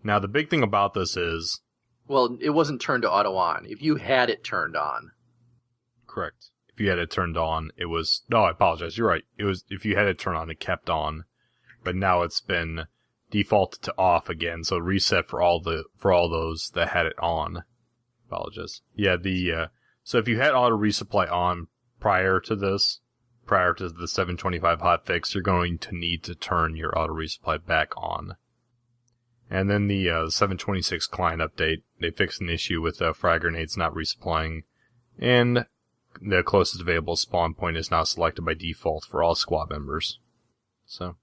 Now the big thing about this is, well, it wasn't turned to auto on. If you had it turned on, correct. If you had it turned on, it was... No, I apologize. You're right. It was, if you had it turned on, it kept on. But now it's been defaulted to off again, so reset for all those that had it on. Apologize. Yeah, so if you had auto resupply on prior to the 725 hotfix, you're going to need to turn your auto resupply back on. And then the 726 client update, they fixed an issue with frag grenades not resupplying, and the closest available spawn point is now selected by default for all squad members. So,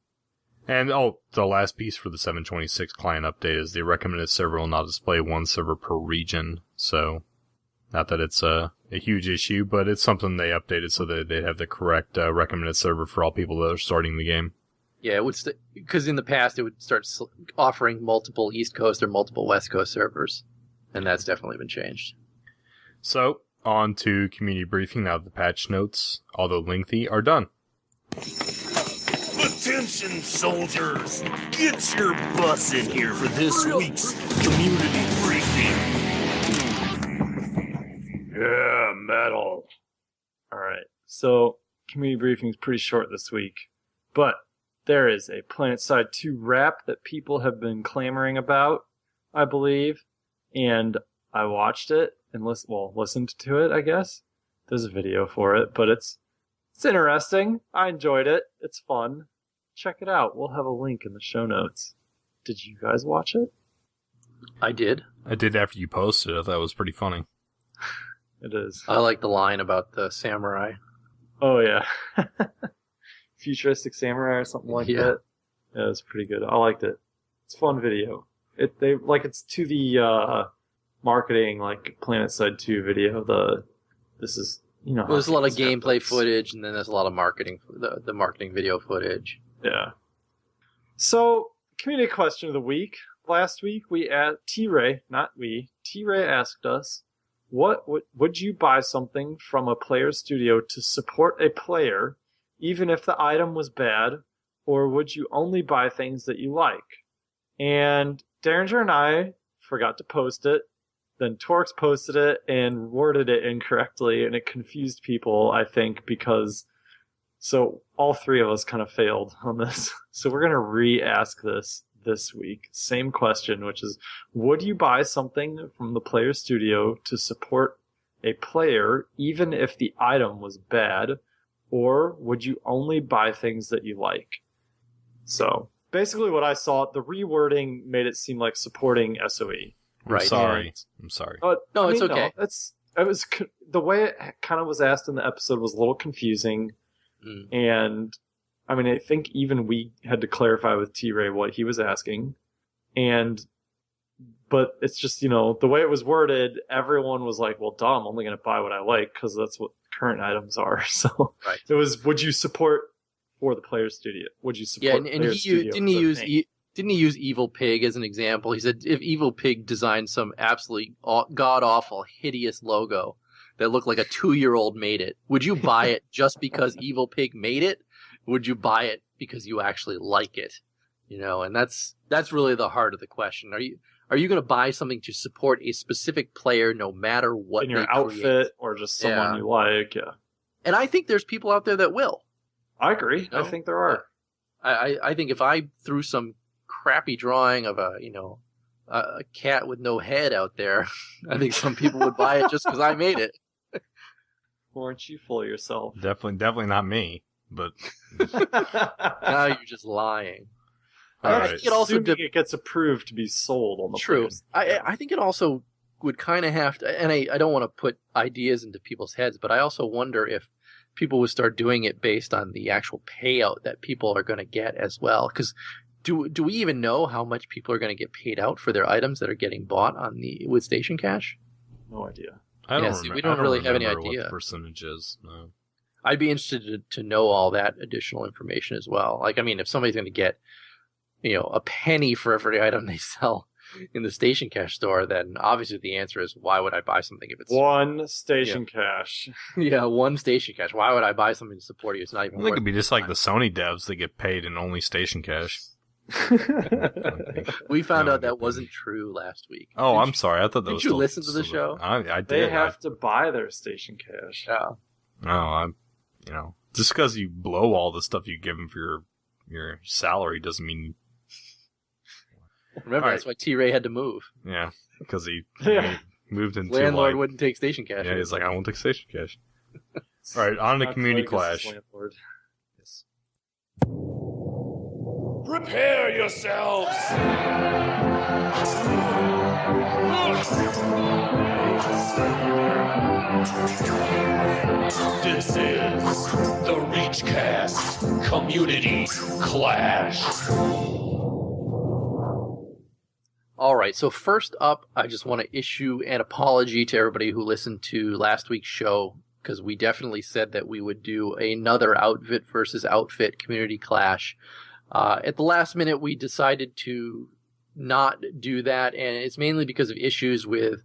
and the last piece for the 726 client update is the recommended server will now display 1 server per region. So, not that it's a huge issue, but it's something they updated so that they have the correct recommended server for all people that are starting the game. Yeah, it would because in the past it would start offering multiple East Coast or multiple West Coast servers, and that's definitely been changed. So, on to community briefing now that the patch notes, although lengthy, are done. Attention, soldiers! Get your butts in here for this week's community briefing. Yeah, metal. Alright, so community briefing is pretty short this week, but there is a Planetside 2 Rap that people have been clamoring about, I believe, and I watched it and listened to it, I guess. There's a video for it, but it's interesting. I enjoyed it. It's fun. Check it out. We'll have a link in the show notes. Did you guys watch it? I did. I did after you posted it. I thought it was pretty funny. It is. I like the line about the samurai. Oh, yeah. Futuristic samurai or something like that. Yeah, it's pretty good. I liked it. It's a fun video. It's to the marketing like Planetside 2 video. This is there's a lot of gameplay footage, and then there's a lot of marketing, the marketing video footage. Yeah. So, community question of the week. Last week we asked T-Ray asked us, would you buy something from a player studio to support a player, even if the item was bad, or would you only buy things that you like? And Deringer and I forgot to post it. Then Torkz posted it and worded it incorrectly, and it confused people, I think, so all 3 of us kind of failed on this. So we're going to re-ask this week. Same question, which is, would you buy something from the player studio to support a player, even if the item was bad, or would you only buy things that you like? So basically what I saw, the rewording made it seem like supporting SOE. Right. I'm sorry. No, it's okay. The way it kind of was asked in the episode was a little confusing. And I mean, I think even we had to clarify with T-Ray what he was asking. But it's just, the way it was worded, everyone was like, well, duh, I'm only going to buy what I like because that's what current items are. So It was, would you support for the player studio? Would you support player studio? Didn't he use Evil Pig as an example? He said if Evil Pig designed some absolutely god-awful, hideous logo that looked like a 2-year-old made it, would you buy it just because Evil Pig made it? Would you buy it because you actually like it? And that's really the heart of the question. Are you going to buy something to support a specific player no matter what in your outfit or just someone you like? Yeah. And I think there's people out there that will. I agree. I think there are. I think if I threw some crappy drawing of a cat with no head out there, I think some people would buy it just because I made it. Weren't you full of yourself? Definitely not me. But now you're just lying. I think it gets approved to be sold on the True. I think it also would kind of have to, and I don't want to put ideas into people's heads, but I also wonder if people would start doing it based on the actual payout that people are going to get as well. Because do we even know how much people are going to get paid out for their items that are getting bought with Station Cash? No idea. We don't really have any idea what the percentage is. No. I'd be interested to know all that additional information as well. Like, I mean, if somebody's going to get, a penny for every item they sell in the Station Cash store, then obviously the answer is, why would I buy something if it's one Station Cash? Yeah, one Station Cash. Why would I buy something to support you? It's not even. I think it'd be just like the Sony devs that get paid in only Station Cash. We found out that wasn't true last week. Oh, I'm sorry. I thought that was. Did you listen to the show? I did. They have to buy their Station Cash. Yeah. No, just because you blow all the stuff you give them for your salary doesn't mean. Remember, that's why T-Ray had to move. Yeah, because he moved into landlord wouldn't take Station Cash. Yeah, he's like, I won't take Station Cash. All right, on to Community Clash. Yes. Prepare yourselves! This is the ReachCast Community Clash. All right, so first up, I just want to issue an apology to everybody who listened to last week's show, because we definitely said that we would do another outfit versus outfit community clash. At the last minute, we decided to not do that, and it's mainly because of issues with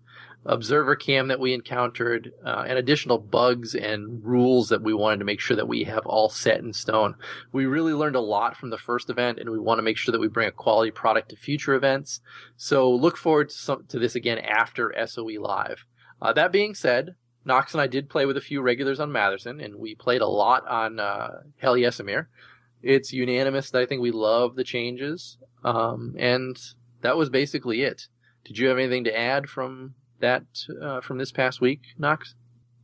observer cam that we encountered, and additional bugs and rules that we wanted to make sure that we have all set in stone. We really learned a lot from the first event, and we want to make sure that we bring a quality product to future events. So look forward to this again after SOE Live. That being said, Noxx and I did play with a few regulars on Matherson, and we played a lot on Hell Yes Amir. It's unanimous that I think we love the changes, and that was basically it. Did you have anything to add from this past week, Noxx?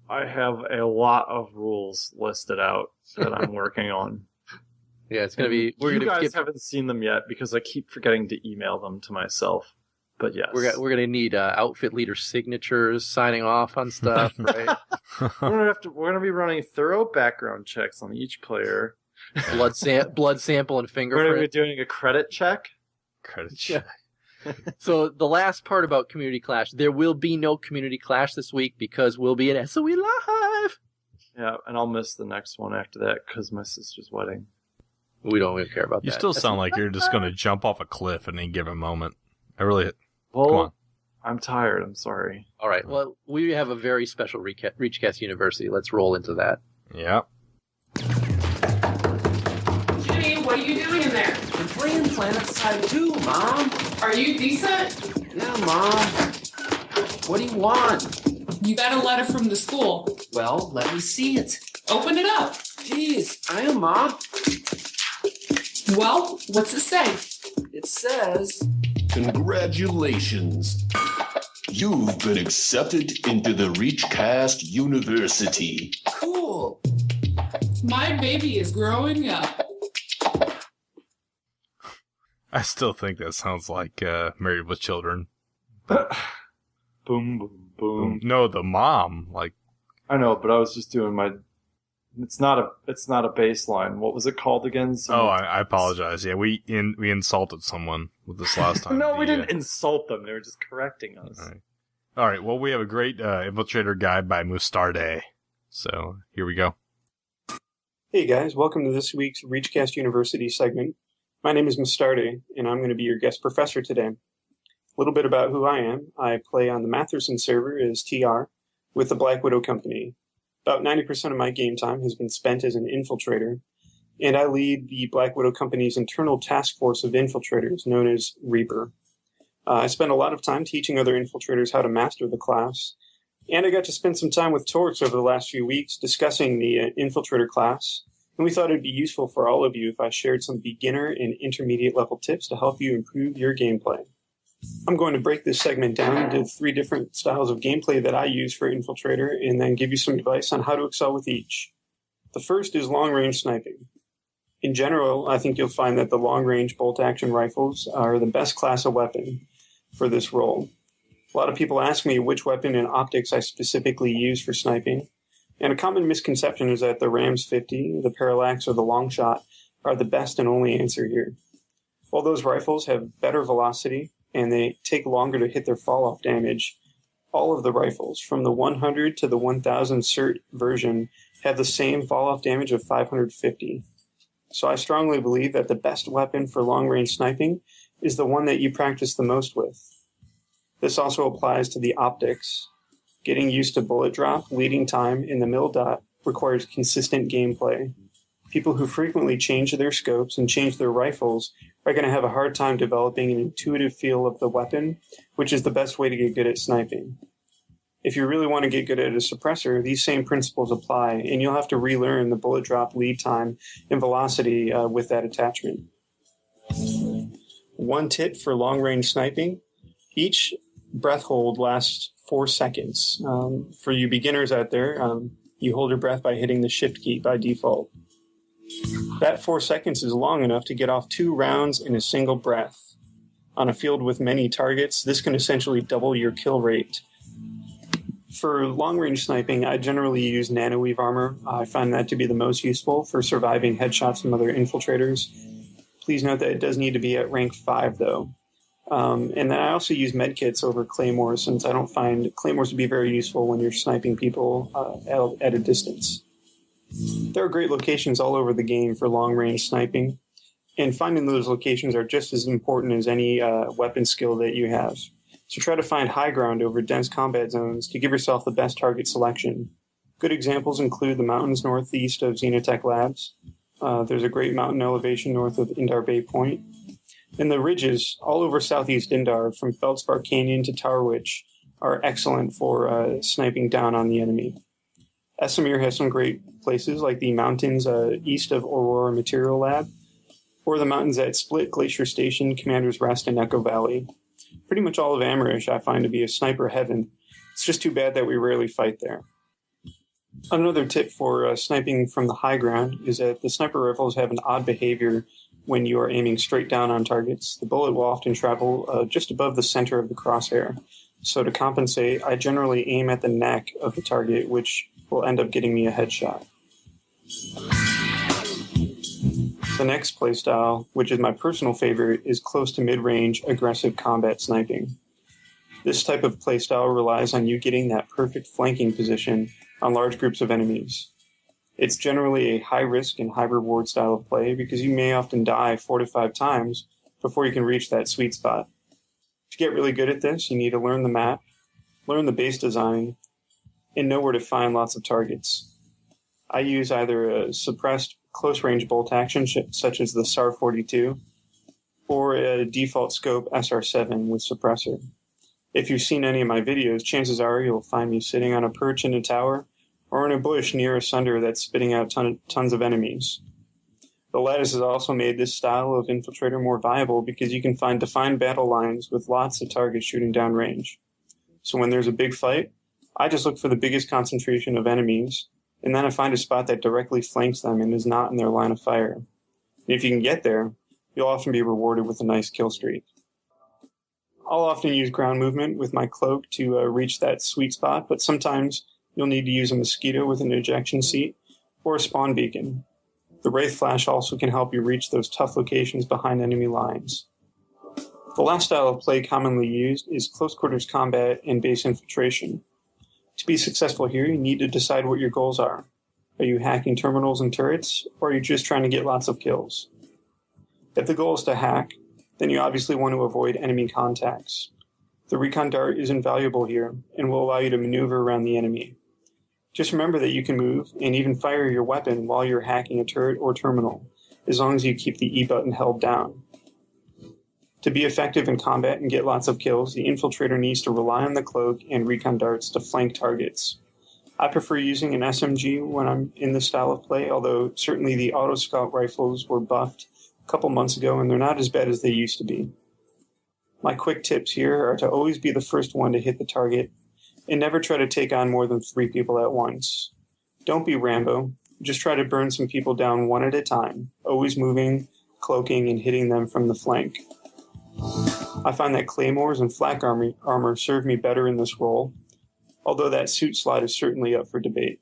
I have a lot of rules listed out that I'm working on. Yeah, it's going to be... You guys haven't seen them yet because I keep forgetting to email them to myself. But yes. We're going to need outfit leader signatures, signing off on stuff, right? We're going to be running thorough background checks on each player. Blood sample and fingerprint. We're going to be doing a credit check. Credit check. So the last part about Community Clash, there will be no Community Clash this week because we'll be at SOE Live. Yeah, and I'll miss the next one after that because my sister's wedding. We don't really care about that. You still sound like you're just going to jump off a cliff at any given moment. Come on. I'm tired. I'm sorry. All right. Well, we have a very special ReachCast University. Let's roll into that. Yeah. Jimmy, what are you doing in there? I'm playing Planetside 2, Mom. Are you decent? Yeah, Mom. What do you want? You got a letter from the school. Well, let me see it. Open it up. Jeez, I am, Mom. Well, what's it say? It says... Congratulations. You've been accepted into the ReachCast University. Cool. My baby is growing up. I still think that sounds like Married with Children. Boom, boom, boom. No, the mom. Like, I know, but I was just doing my. It's not a bass line. What was it called again? I apologize. Yeah, we insulted someone with this last time. No, we didn't insult them. They were just correcting us. All right. Well, we have a great infiltrator guide by Mustarde. So here we go. Hey guys, welcome to this week's ReachCast University segment. My name is Mustarde, and I'm going to be your guest professor today. A little bit about who I am. I play on the Matherson server as TR with the Black Widow Company. About 90% of my game time has been spent as an infiltrator, and I lead the Black Widow Company's internal task force of infiltrators, known as Reaper. I spend a lot of time teaching other infiltrators how to master the class, and I got to spend some time with Torkz over the last few weeks discussing the infiltrator class, and we thought it'd be useful for all of you if I shared some beginner and intermediate level tips to help you improve your gameplay. I'm going to break this segment down into 3 different styles of gameplay that I use for Infiltrator and then give you some advice on how to excel with each. The first is long-range sniping. In general, I think you'll find that the long-range bolt-action rifles are the best class of weapon for this role. A lot of people ask me which weapon and optics I specifically use for sniping, and a common misconception is that the Rams 50, the Parallax, or the Longshot are the best and only answer here. While those rifles have better velocity, and they take longer to hit their fall-off damage, all of the rifles, from the 100 to the 1000 cert version, have the same fall-off damage of 550. So I strongly believe that the best weapon for long-range sniping is the one that you practice the most with. This also applies to the optics. Getting used to bullet drop, leading time, and the mil dot requires consistent gameplay. People who frequently change their scopes and change their rifles are going to have a hard time developing an intuitive feel of the weapon, which is the best way to get good at sniping. If you really want to get good at a suppressor, these same principles apply, and you'll have to relearn the bullet drop, lead time, and velocity with that attachment. One tip for long-range sniping: each breath hold lasts 4 seconds. For you beginners out there, you hold your breath by hitting the shift key by default. That 4 seconds is long enough to get off 2 rounds in a single breath. On a field with many targets, this can essentially double your kill rate. For long-range sniping, I generally use nanoweave armor. I find that to be the most useful for surviving headshots from other infiltrators. Please note that it does need to be at rank 5, though. And then I also use medkits over claymores, since I don't find claymores to be very useful when you're sniping people at a distance. There are great locations all over the game for long-range sniping, and finding those locations are just as important as any weapon skill that you have. So try to find high ground over dense combat zones to give yourself the best target selection. Good examples include the mountains northeast of Xenotech Labs. There's a great mountain elevation north of Indar Bay Point. And the ridges all over southeast Indar, from Feldspar Canyon to Tarwich, are excellent for sniping down on the enemy. Esamir has some great places, like the mountains east of Aurora Material Lab, or the mountains at Split, Glacier Station, Commander's Rest, and Echo Valley. Pretty much all of Amerish I find to be a sniper heaven. It's just too bad that we rarely fight there. Another tip for sniping from the high ground is that the sniper rifles have an odd behavior when you are aiming straight down on targets. The bullet will often travel just above the center of the crosshair. So to compensate, I generally aim at the neck of the target, which will end up getting me a headshot. The next playstyle, which is my personal favorite, is close to mid-range aggressive combat sniping. This type of playstyle relies on you getting that perfect flanking position on large groups of enemies. It's generally a high-risk and high-reward style of play because you may often die 4 to 5 times before you can reach that sweet spot. To get really good at this, you need to learn the map, learn the base design, and know where to find lots of targets. I use either a suppressed close-range bolt action such as the SAR-42 or a default scope SR-7 with suppressor. If you've seen any of my videos, chances are you'll find me sitting on a perch in a tower or in a bush near a sunder that's spitting out tons of enemies. The lattice has also made this style of infiltrator more viable because you can find defined battle lines with lots of targets shooting down range. So when there's a big fight, I just look for the biggest concentration of enemies, and then I find a spot that directly flanks them and is not in their line of fire. And if you can get there, you'll often be rewarded with a nice kill streak. I'll often use ground movement with my cloak to reach that sweet spot, but sometimes you'll need to use a mosquito with an ejection seat or a spawn beacon. The Wraith Flash also can help you reach those tough locations behind enemy lines. The last style of play commonly used is close quarters combat and base infiltration. To be successful here, you need to decide what your goals are. Are you hacking terminals and turrets, or are you just trying to get lots of kills? If the goal is to hack, then you obviously want to avoid enemy contacts. The recon dart is invaluable here and will allow you to maneuver around the enemy. Just remember that you can move and even fire your weapon while you're hacking a turret or terminal, as long as you keep the E button held down. To be effective in combat and get lots of kills, the infiltrator needs to rely on the cloak and recon darts to flank targets. I prefer using an SMG when I'm in this style of play, although certainly the auto scout rifles were buffed a couple months ago and they're not as bad as they used to be. My quick tips here are to always be the first one to hit the target and never try to take on more than 3 people at once. Don't be Rambo, just try to burn some people down one at a time, always moving, cloaking, and hitting them from the flank. I find that claymores and flak armor serve me better in this role, although that suit slot is certainly up for debate.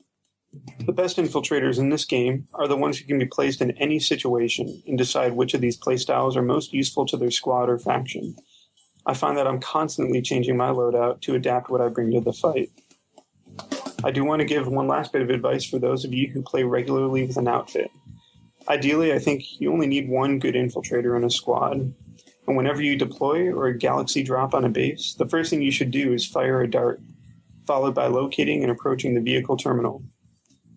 The best infiltrators in this game are the ones who can be placed in any situation and decide which of these playstyles are most useful to their squad or faction. I find that I'm constantly changing my loadout to adapt what I bring to the fight. I do want to give one last bit of advice for those of you who play regularly with an outfit. Ideally, I think you only need one good infiltrator in a squad, and whenever you deploy or a galaxy drop on a base, the first thing you should do is fire a dart, followed by locating and approaching the vehicle terminal.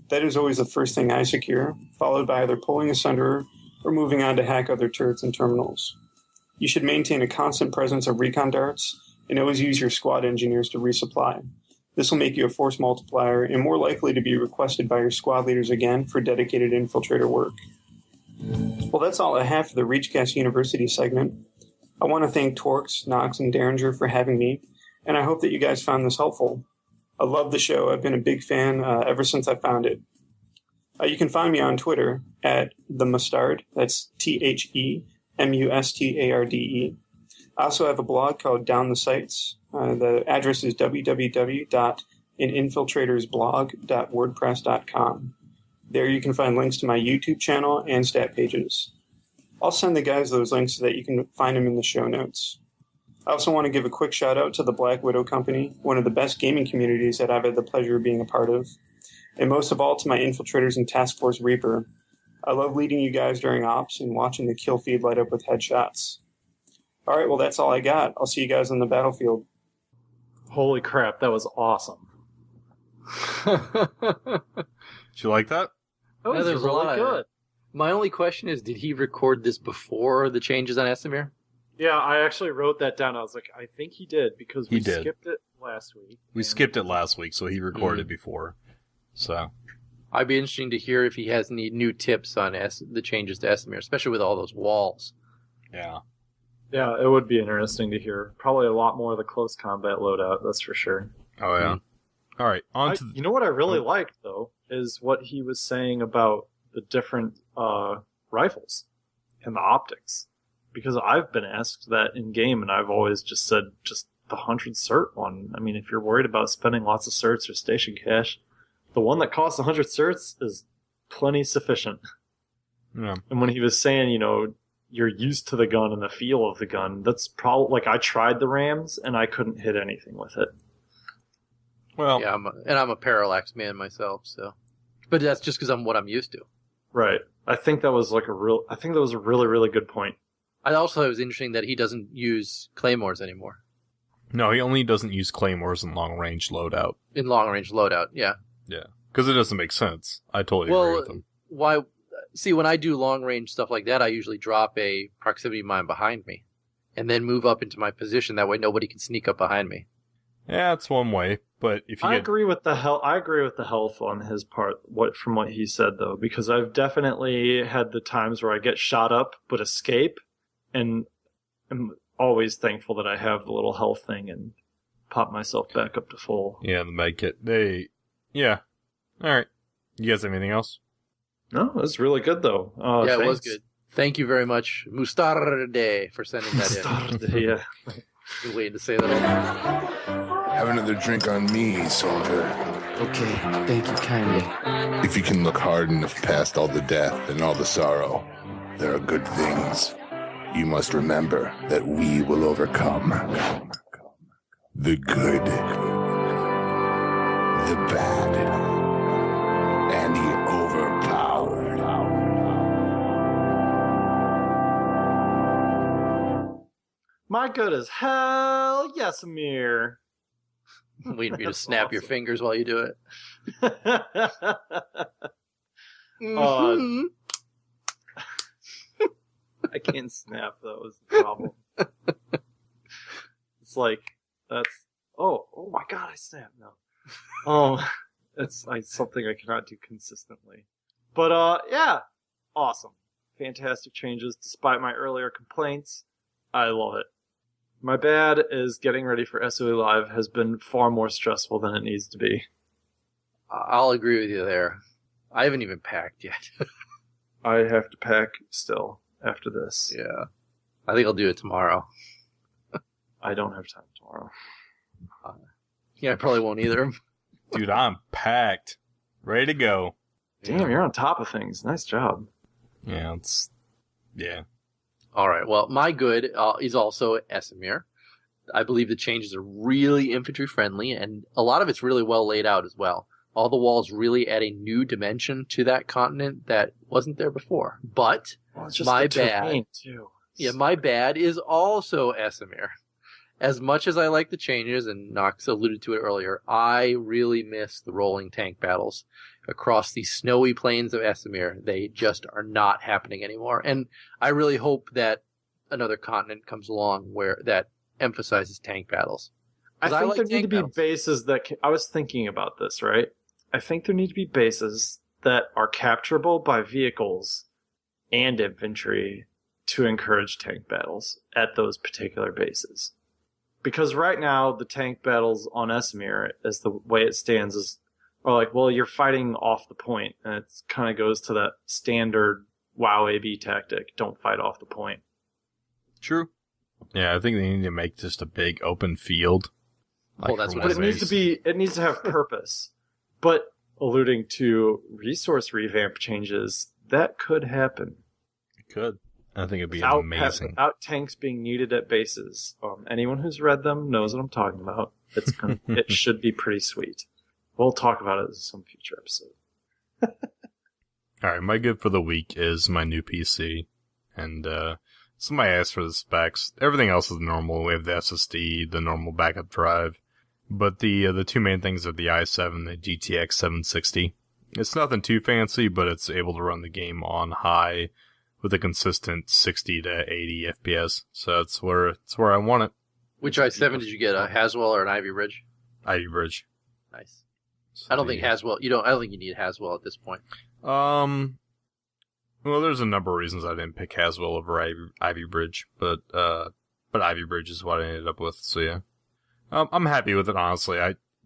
That is always the first thing I secure, followed by either pulling asunder or moving on to hack other turrets and terminals. You should maintain a constant presence of recon darts and always use your squad engineers to resupply. This will make you a force multiplier and more likely to be requested by your squad leaders again for dedicated infiltrator work. Well, that's all I have for the ReachCast University segment. I want to thank Torkz, Noxx, and Deringer for having me, and I hope that you guys found this helpful. I love the show. I've been a big fan ever since I found it. You can find me on Twitter at the Mustarde. That's TheMustarde. I also have a blog called Down the Sights. The address is www.aninfiltratorsblog.wordpress.com. There you can find links to my YouTube channel and stat pages. I'll send the guys those links so that you can find them in the show notes. I also want to give a quick shout out to the Black Widow Company, one of the best gaming communities that I've had the pleasure of being a part of, and most of all to my infiltrators and Task Force Reaper. I love leading you guys during ops and watching the kill feed light up with headshots. All right, well, that's all I got. I'll see you guys on the battlefield. Holy crap, that was awesome. Did you like that? That was really good. My only question is, did he record this before the changes on Esamir? Yeah, I actually wrote that down. I was like, I think he did, because we skipped it last week. We skipped it last week, so he recorded before. So I'd be interesting to hear if he has any new tips on the changes to Esamir, especially with all those walls. Yeah. Yeah, it would be interesting to hear. Probably a lot more of the close combat loadout, that's for sure. Oh, yeah. All right, You know what I really liked, though, is what he was saying about the different rifles and the optics. Because I've been asked that in-game, and I've always just said just the 100 cert one. I mean, if you're worried about spending lots of certs or station cash, the one that costs 100 certs is plenty sufficient. Yeah. And when he was saying, you know, you're used to the gun and the feel of the gun, that's probably, like, I tried the Rams, and I couldn't hit anything with it. Well, yeah, I'm a parallax man myself, so. But that's just because I'm what I'm used to. Right. I think that was a really, really good point. I also thought it was interesting that he doesn't use claymores anymore. No, he only doesn't use claymores in long-range loadout. In long-range loadout, yeah. Yeah, because it doesn't make sense. I totally agree with him. Why? See, when I do long-range stuff like that, I usually drop a proximity mine behind me and then move up into my position. That way nobody can sneak up behind me. Yeah, it's one way, but if you agree with the health on his part, from what he said, though, because I've definitely had the times where I get shot up but escape, and I'm always thankful that I have the little health thing and pop myself back up to full. Yeah, the med kit. Yeah. All right. You guys have anything else? No, it was really good, though. It was good. Thank you very much, Mustarde, for sending that in. Mustarde, yeah. Been waiting to say that. Have another drink on me, soldier. Okay, thank you kindly. If you can look hard enough past all the death and all the sorrow, there are good things. You must remember that we will overcome the good, the bad, and the overpowered. My good as hell, yes, Amir. I'm waiting for you to snap your fingers while you do it. I can't snap, that was the problem. It's like, that's... Oh my god, I snapped now. It's something I cannot do consistently. But, yeah, awesome. Fantastic changes, despite my earlier complaints. I love it. My bad is getting ready for SOE Live has been far more stressful than it needs to be. I'll agree with you there. I haven't even packed yet. I have to pack still after this. Yeah. I think I'll do it tomorrow. I don't have time tomorrow. Yeah, I probably won't either. Dude, I'm packed. Ready to go. Damn, you're on top of things. Nice job. Yeah, yeah. All right. Well, my good is also Esamir. I believe the changes are really infantry friendly, and a lot of it's really well laid out as well. All the walls really add a new dimension to that continent that wasn't there before. But my bad, too. Yeah, my bad is also Esamir. As much as I like the changes, and Noxx alluded to it earlier, I really miss the rolling tank battles across the snowy plains of Esamir. They just are not happening anymore. And I really hope that another continent comes along where that emphasizes tank battles. I think there need to be battles. bases that... I was thinking about this, right? I think there need to be bases that are capturable by vehicles and infantry to encourage tank battles at those particular bases. Because right now, the tank battles on Esamir, as the way it stands, are like, well, you're fighting off the point, and it kind of goes to that standard WoW AB tactic: don't fight off the point. True. Yeah, I think they need to make just a big open field. Well, that's what it needs to be. It needs to have purpose. But alluding to resource revamp changes, that could happen. It could. I think it'd be amazing. Without tanks being needed at bases. Anyone who's read them knows what I'm talking about. It should be pretty sweet. We'll talk about it in some future episode. Alright, my good for the week is my new PC. And somebody asked for the specs. Everything else is normal. We have the SSD, the normal backup drive. But the two main things are the i7, the GTX 760. It's nothing too fancy, but it's able to run the game on high with a consistent 60 to 80 FPS. So it's where I want it. Which i7 did you get? A Haswell or an Ivy Ridge? Ivy Ridge. Nice. I don't think Haswell. I don't think you need Haswell at this point. Well, there's a number of reasons I didn't pick Haswell over Ivy Bridge, but Ivy Bridge is what I ended up with. So yeah, I'm happy with it. Honestly,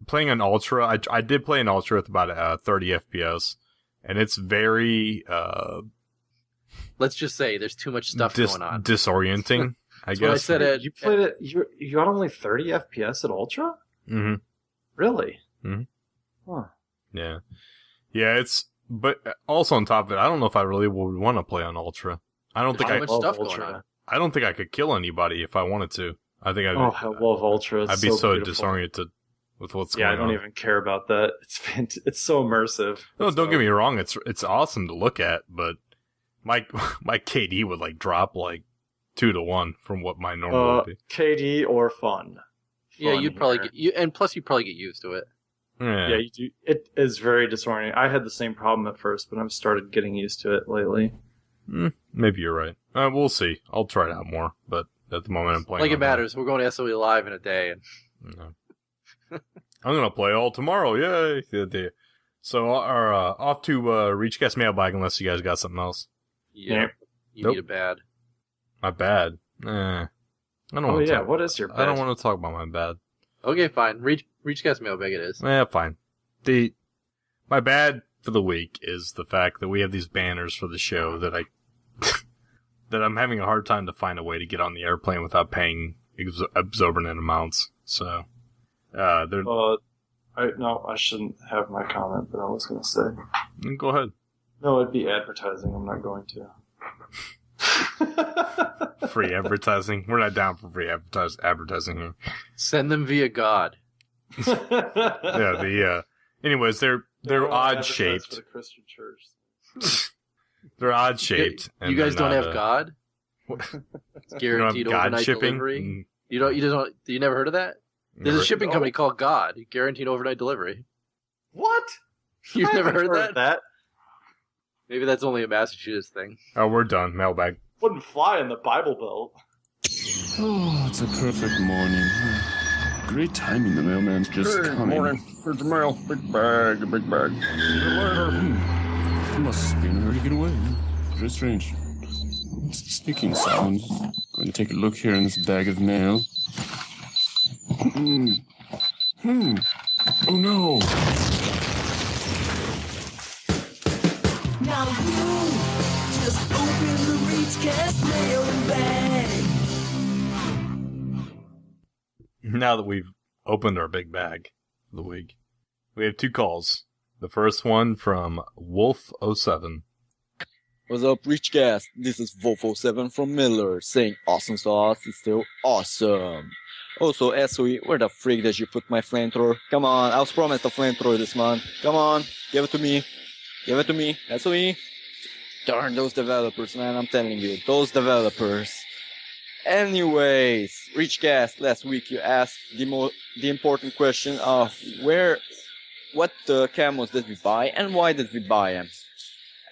playing an Ultra. I did play an Ultra with about 30 FPS, and it's very let's just say there's too much stuff going on. Disorienting. I guess. I said you played it. You got only 30 FPS at Ultra. Mm-hmm. Really? Mm-hmm. Huh. Yeah. Yeah. But also on top of it, I don't know if I really would want to play on Ultra. I don't think I. Much stuff going on. I don't think I could kill anybody if I wanted to. I think I love Ultra. I'd be so disoriented with what's going on. Yeah, I don't even care about that. It's so immersive. No, don't get me wrong. It's awesome to look at, but my KD would like drop like 2-to-1 from what my normal would be. KD or fun. Yeah, you'd probably and plus you'd probably get used to it. Yeah, you do. It is very disorienting. I had the same problem at first, but I've started getting used to it lately. Maybe you're right. We'll see. I'll try it out more, but at the moment I'm playing. Like it matters. We're going to SOE Live in a day. I'm going to play all tomorrow. Yay! So, off to ReachCast mailbag unless you guys got something else. Yeah. You need a bad. My bad? I don't want to what is your bad? I don't want to talk about my bad. Okay, fine. ReachCast mailbag it is. Yeah, fine. My bad for the week is the fact that we have these banners for the show that that I'm having a hard time to find a way to get on the airplane without paying exorbitant amounts. So, they're... I shouldn't have my comment, but I was going to say. Go ahead. No, it'd be advertising. I'm not going to. Free advertising. We're not down for free advertising here. Send them via God. Anyways, they're odd shaped. For the Christian church. They're odd shaped. You guys don't have God? It's guaranteed overnight delivery. You never heard of that? There's a shipping company called God, guaranteed overnight delivery. What? You've never heard that? Maybe that's only a Massachusetts thing. Oh, we're done. Mailbag. Wouldn't fly in the Bible Belt. Oh, it's a perfect morning. Great timing, the mailman's just coming. Morning. Here's the mail. Big bag. See you later. He must be in a hurry to get away. Very strange. What's the sneaking sound? Going to take a look here in this bag of mail. Oh no! Now you just open the ReachCast mailbag. Now that we've opened our big bag for the week, we have 2 calls. The first one from Wolf07. What's up, ReachCast? This is Wolf07 from Miller, saying awesome sauce is still awesome. Also, SOE, where the freak did you put my flamethrower? Come on, I was promised a flamethrower this month. Come on, give it to me. Give it to me, SOE. Darn those developers, man, I'm telling you, those developers. Anyways, ReachCast, last week you asked the important question of what camos did we buy and why did we buy them?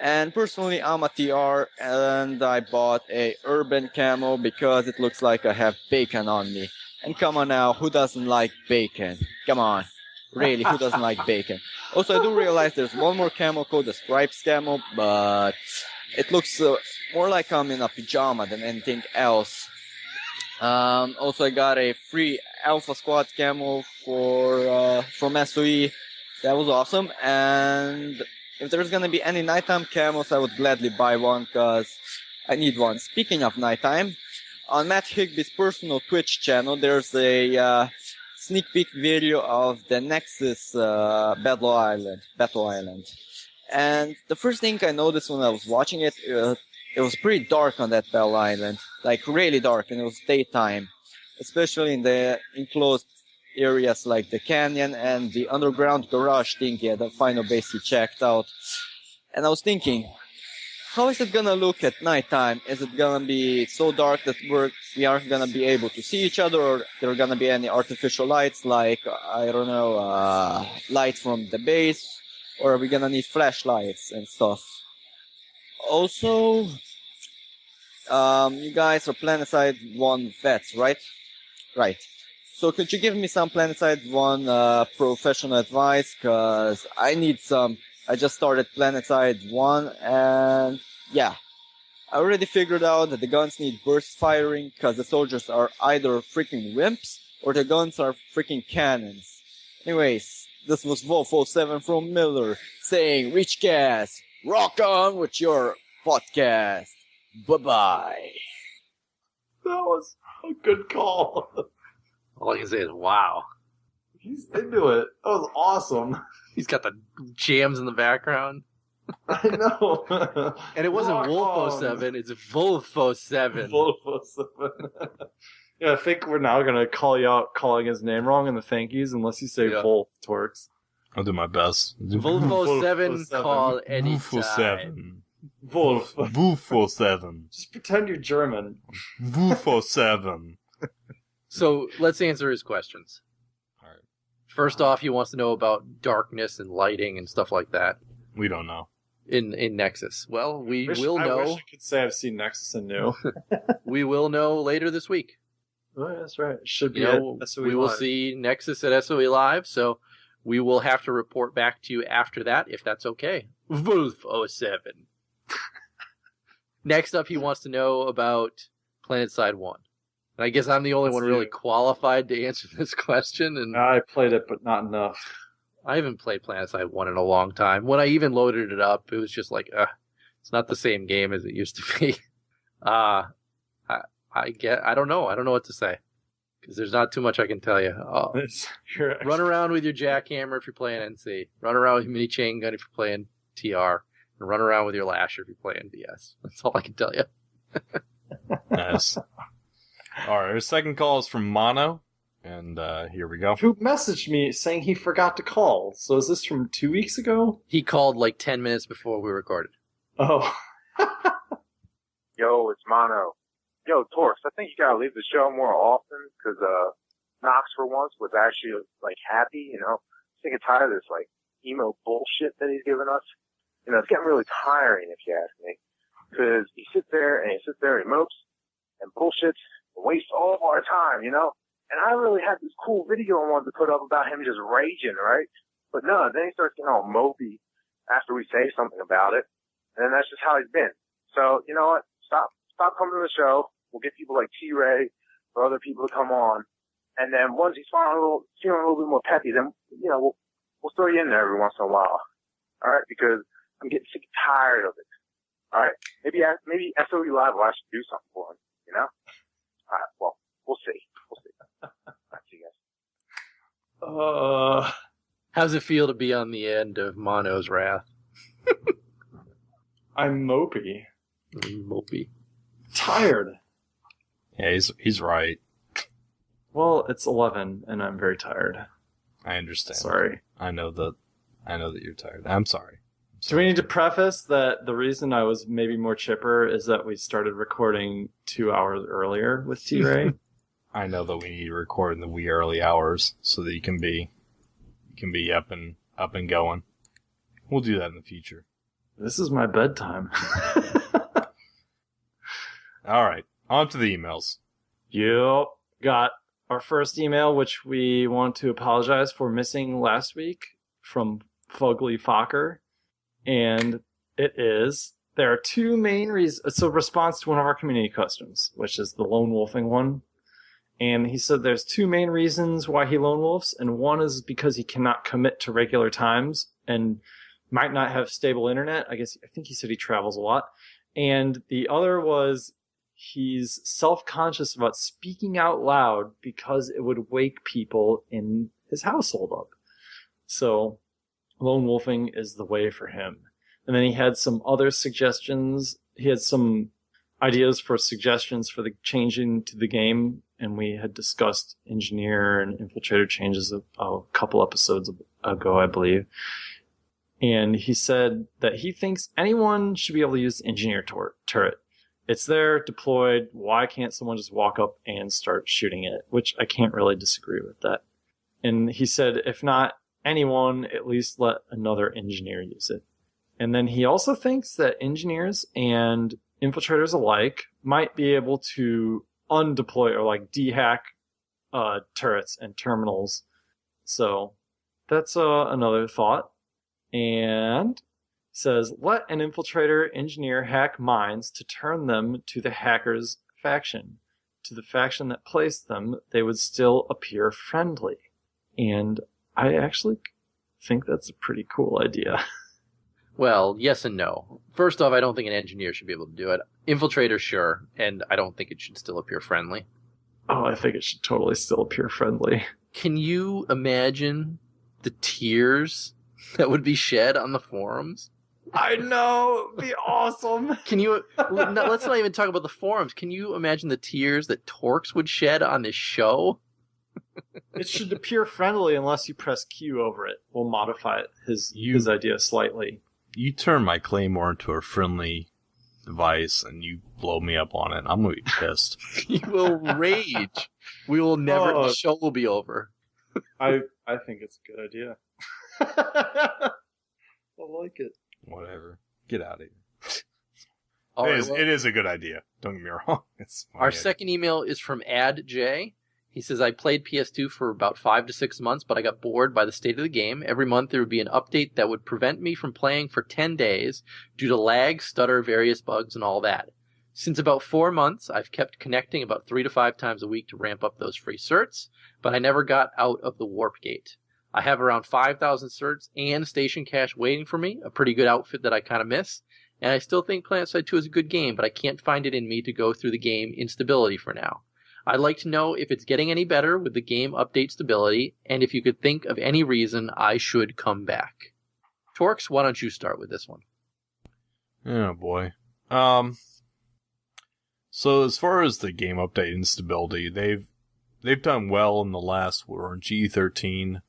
And personally, I'm a TR and I bought a urban camo because it looks like I have bacon on me. And come on now, who doesn't like bacon? Come on. Really, who doesn't like bacon? Also, I do realize there's one more camo called the Stripes camo, but it looks more like I'm in a pajama than anything else. Also, I got a free Alpha Squad camo from SOE. That was awesome. And if there's gonna be any nighttime camos, I would gladly buy one because I need one. Speaking of nighttime, on Matt Higby's personal Twitch channel, there's a sneak peek video of the Nexus Battle Island. And the first thing I noticed when I was watching it, it was pretty dark on that Battle Island. Like, really dark, and it was daytime. Especially in the enclosed areas like the canyon and the underground garage thingy at the final base you checked out. And I was thinking, how is it gonna look at nighttime? Is it gonna be so dark that we aren't gonna be able to see each other, or there are gonna be any artificial lights like, I don't know, lights from the base, or are we gonna need flashlights and stuff? Also, you guys are Planetside 1 vets, right? Right. So could you give me some Planetside 1 professional advice? Cause I need some. I just started Planetside 1 and yeah. I already figured out that the guns need burst firing cause the soldiers are either freaking wimps or the guns are freaking cannons. Anyways, this was Wolf07 from Miller saying, ReachCast, rock on with your podcast. Bye-bye. That was a good call. All I can say is, wow. He's into it. That was awesome. He's got the jams in the background. I know. And it wasn't Wolf07, it's Wolf07. Wolf07. Yeah, I think we're now going to call you out calling his name wrong in the thank yous unless you say Wolf, Torkz. I'll do my best. Wolf07 call anytime. Wolf07. Just pretend you're German. Wolf07. So let's answer his questions. All right. First off, he wants to know about darkness and lighting and stuff like that. We don't know. In Nexus. Well, we will know. I wish I could say I've seen Nexus and new. We will know later this week. Oh, yeah, that's right. It should be SOE we will Live. see Nexus at SOE Live, so we will have to report back to you after that, if that's okay. Wolf07. Next up, he wants to know about Planetside 1. And I guess I'm the only one really qualified to answer this question. And I played it, but not enough. I haven't played Planetside 1 in a long time. When I even loaded it up, it was just like, it's not the same game as it used to be. I don't know. I don't know what to say because there's not too much I can tell you. Run around with your jackhammer if you're playing NC. Run around with your mini chain gun if you're playing TR. And run around with your lasher if you're playing DS. That's all I can tell you. Nice. All right, our second call is from Mono, and here we go. Who messaged me saying he forgot to call? So is this from 2 weeks ago? He called like 10 minutes before we recorded. Oh. Yo, it's Mono. Yo, Torkz, I think you gotta leave the show more often, because Noxx for once was actually, like, happy, you know? Sick and tired of this, like, emo bullshit that he's giving us. You know, it's getting really tiring, if you ask me. Because he sits there and mopes and bullshits and wastes all of our time, you know? And I really had this cool video I wanted to put up about him just raging, right? But no, then he starts getting all mopey after we say something about it. And then that's just how he's been. So, you know what? Stop coming to the show. We'll get people like T-Ray or other people to come on. And then once he's feeling a little bit more peppy, then, you know, we'll throw you in there every once in a while. All right? Because I'm getting sick and tired of it. All right? Maybe SOE Live will actually do something for him, you know? All right, well, we'll see. All right, see you guys. How's it feel to be on the end of Mono's wrath? I'm mopey. Tired. Yeah, he's right. Well, it's 11, and I'm very tired. I understand. Sorry. I know that you're tired. I'm sorry. Do we need to preface that the reason I was maybe more chipper is that we started recording 2 hours earlier with T-Ray? I know that we need to record in the wee early hours so that you can be up and going. We'll do that in the future. This is my bedtime. All right, on to the emails. Yep. Got our first email, which we want to apologize for missing last week, from Fugly Fokker. And it is, there are two main reasons. It's a response to one of our community customs, which is the lone wolfing one. And he said there's two main reasons why he lone wolfs, and one is because he cannot commit to regular times and might not have stable internet. I think he said he travels a lot. And the other was he's self-conscious about speaking out loud because it would wake people in his household up. So lone wolfing is the way for him. And then he had some other suggestions. He had some ideas for suggestions for the changing to the game, and we had discussed engineer and infiltrator changes a couple episodes ago, I believe. And he said that he thinks anyone should be able to use the engineer turret. It's there, deployed. Why can't someone just walk up and start shooting it? Which I can't really disagree with that. And he said, if not anyone, at least let another engineer use it. And then he also thinks that engineers and infiltrators alike might be able to undeploy or like dehack turrets and terminals. So that's another thought. And says, let an infiltrator engineer hack mines to turn them to the hacker's faction. To the faction that placed them, they would still appear friendly. And I actually think that's a pretty cool idea. Well, yes and no. First off, I don't think an engineer should be able to do it. Infiltrator, sure, and I don't think it should still appear friendly. Oh, I think it should totally still appear friendly. Can you imagine the tears that would be shed on the forums? I know! It'd be awesome! Can you... let's not even talk about the forums. Can you imagine the tears that Torkz would shed on this show? It should appear friendly unless you press Q over it. We'll modify his idea slightly. You turn my Claymore into a friendly device and you blow me up on it. I'm going to be pissed. You will rage. We will never... the show will be over. I think it's a good idea. I like it. Whatever. Get out of here. It is a good idea. Don't get me wrong. Our second email is from Ad J. He says, I played PS2 for about 5 to 6 months, but I got bored by the state of the game. Every month there would be an update that would prevent me from playing for 10 days due to lag, stutter, various bugs, and all that. Since about 4 months, I've kept connecting about 3 to 5 times a week to ramp up those free certs, but I never got out of the warp gate. I have around 5,000 certs and station cash waiting for me, a pretty good outfit that I kind of miss, And I still think Planetside 2 is a good game, but I can't find it in me to go through the game in stability for now. I'd like to know if it's getting any better with the game update stability, and if you could think of any reason I should come back. Torkz, why don't you start with this one? Oh boy. So as far as the game update instability, they've done well in the last, we're on G13.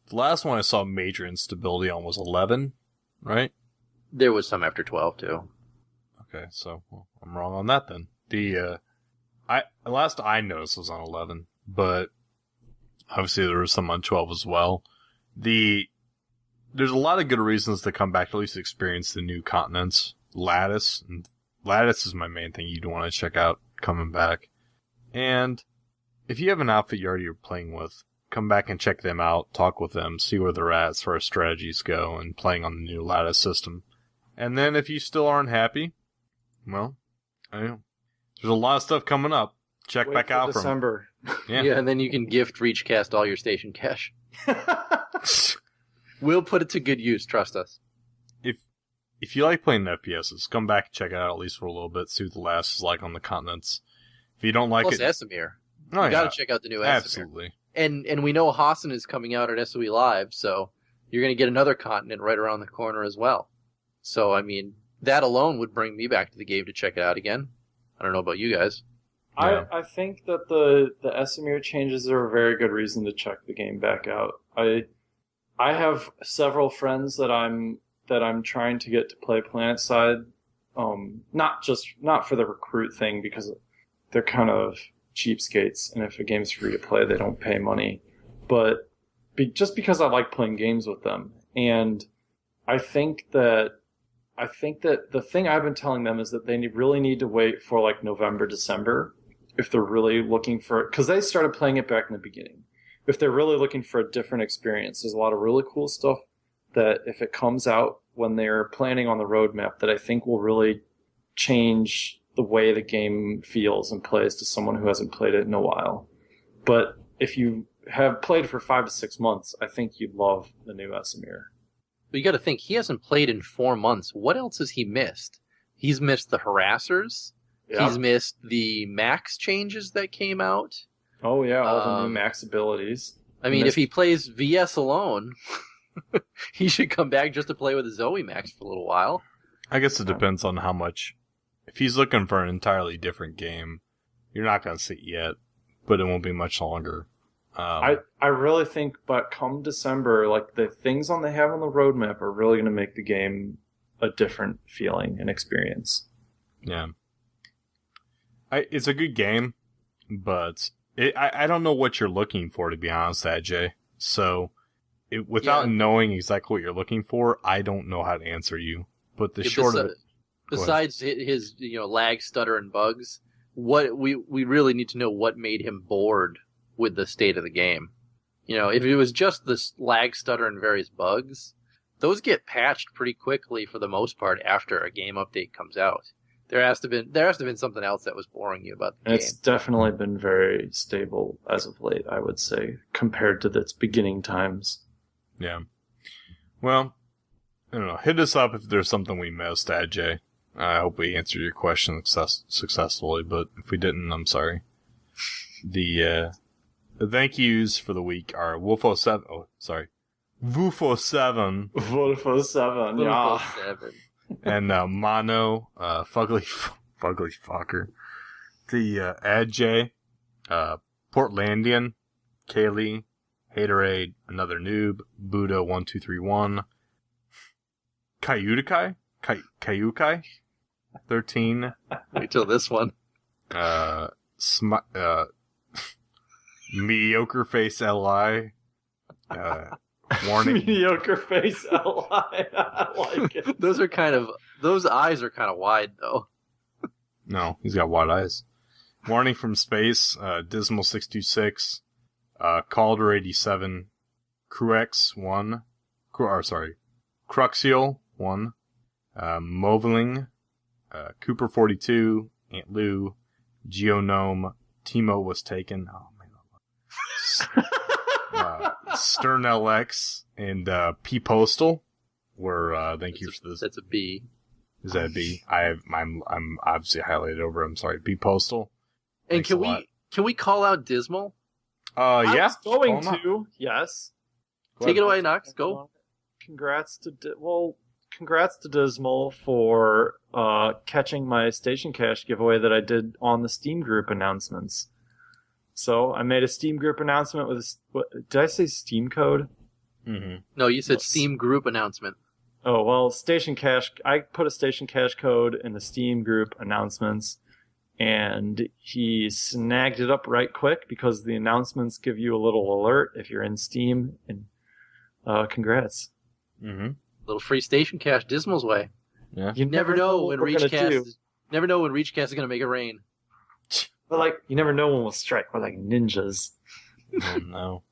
The last one I saw major instability on was 11, right? There was some after 12 too. Okay, so I'm wrong on that then. The last I noticed was on 11, but obviously there was some on 12 as well. There's a lot of good reasons to come back to at least experience the new continents. Lattice is my main thing you'd want to check out coming back. And if you have an outfit you already are playing with, come back and check them out, talk with them, see where they're at as far as strategies go and playing on the new Lattice system. And then if you still aren't happy, well, I don't know. There's a lot of stuff coming up. Check back out from December. Yeah, and then you can gift ReachCast all your station cash. We'll put it to good use, trust us. If you like playing FPSs, come back and check it out at least for a little bit, see what the last is like on the continents. If you don't like Plus it... Esamir. Oh, you gotta check out the new Esamir. Absolutely. And we know Hassan is coming out at SOE Live, so you're going to get another continent right around the corner as well. So, I mean, that alone would bring me back to the game to check it out again. I don't know about you guys. Yeah. I think that the Esamir changes are a very good reason to check the game back out. I have several friends that I'm trying to get to play Planetside. Not for the recruit thing, because they're kind of cheapskates, and if a game's free to play, they don't pay money. But just because I like playing games with them, and I think that the thing I've been telling them is that they really need to wait for like November, December, if they're really looking for it, because they started playing it back in the beginning. If they're really looking for a different experience, there's a lot of really cool stuff that if it comes out when they're planning on the roadmap, that I think will really change the way the game feels and plays to someone who hasn't played it in a while. But if you have played for 5 to 6 months, I think you'd love the new Esamir. But you got to think, he hasn't played in 4 months. What else has he missed? He's missed the harassers. Yep. He's missed the max changes that came out. Oh yeah, all the new max abilities. I mean, if he plays VS alone, he should come back just to play with the Zoe Max for a little while. I guess it depends on how much. If he's looking for an entirely different game, you're not going to see it yet, but it won't be much longer. I really think, but come December, like the things they have on the roadmap are really going to make the game a different feeling and experience. Yeah. It's a good game, but I don't know what you're looking for, to be honest, Ajay. So, without knowing exactly what you're looking for, I don't know how to answer you. But the short of it... Besides his lag, stutter, and bugs, what we really need to know what made him bored with the state of the game. If it was just the lag, stutter, and various bugs, those get patched pretty quickly for the most part after a game update comes out. There has to have been something else that was boring you about the game. It's definitely been very stable as of late, I would say, compared to its beginning times. Yeah. Well, I don't know. Hit us up if there's something we missed, Ajay. I hope we answered your question successfully, but if we didn't, I'm sorry. The thank yous for the week are Wolfo7. Oh, sorry. Woofo7. Wolfo7, yeah. Wolfo7. And Mono, Fugly Fucker. The Ajay, Portlandian, Kaylee, Haterade, Another Noob, Buddha1231, Kayukai, 13. Wait till this one. Mediocre Face LI. Warning. Mediocre Face LI. I like it. Those eyes are kind of wide, though. No, he's got wide eyes. Warning from Space, Dismal626, Calder87, Cruex1, Cruxial 1, Moveling, Cooper42, Aunt Lou, Geonome, Timo was taken. Oh man. Stern LX and P Postal were thank you for this. That's a B. Is that B? I'm obviously highlighted over. I'm sorry. B Postal. And Thanks can we call out Dismal? Yeah. I was going to. Yes. Take it away, Noxx. Go. Congrats to Dismal for catching my Station Cache giveaway that I did on the Steam group announcements. So I made a Steam group announcement with did I say Steam code? Mm-hmm. No, you said Steam group announcement. Oh, well, Station Cache, I put a Station Cache code in the Steam group announcements, and he snagged it up right quick because the announcements give you a little alert if you're in Steam, and congrats. Mm-hmm. Little free Station Cache Dismal's way. Yeah. You never know when ReachCast is going to make it rain. But, like, you never know when we'll strike. We're like ninjas. Oh, no.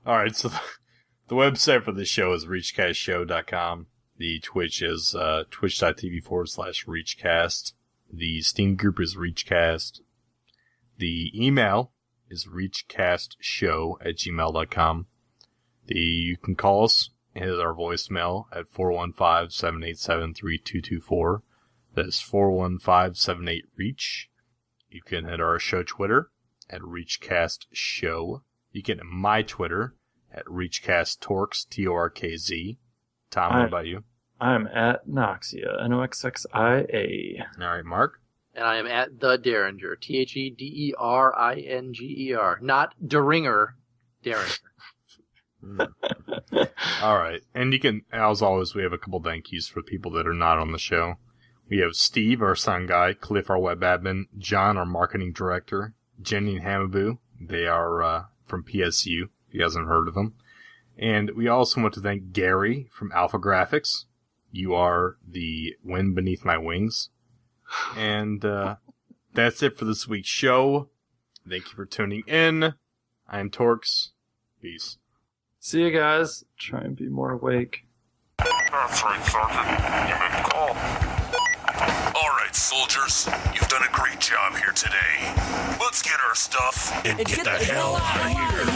All right, so the website for the show is reachcastshow.com. The Twitch is twitch.tv/ReachCast. The Steam group is ReachCast. The email is reachcastshow@gmail.com. You can call us and hit our voicemail at 415-787-3224. That's 415-78-REACH. You can hit our show Twitter at ReachCastShow. You can hit my Twitter at ReachCastTorkz, Torkz. Tom, what about you? I'm at Noxia, Noxxia. All right, Mark? And I am at the Deringer, TheDeringer, not Deringer, Deringer. All right. And you can, as always, we have a couple thank yous for people that are not on the show. We have Steve, our sound guy, Cliff, our web admin, John, our marketing director, Jenny and Hamaboo. They are from PSU, if you hasn't heard of them. And we also want to thank Gary from Alpha Graphics. You are the wind beneath my wings. And that's it for this week's show. Thank you for tuning in. I am Torkz. Peace. See you guys. Try and be more awake. That's right, Sergeant. You made the call. All right, soldiers. You've done a great job here today. Let's get our stuff and get the hell out of here.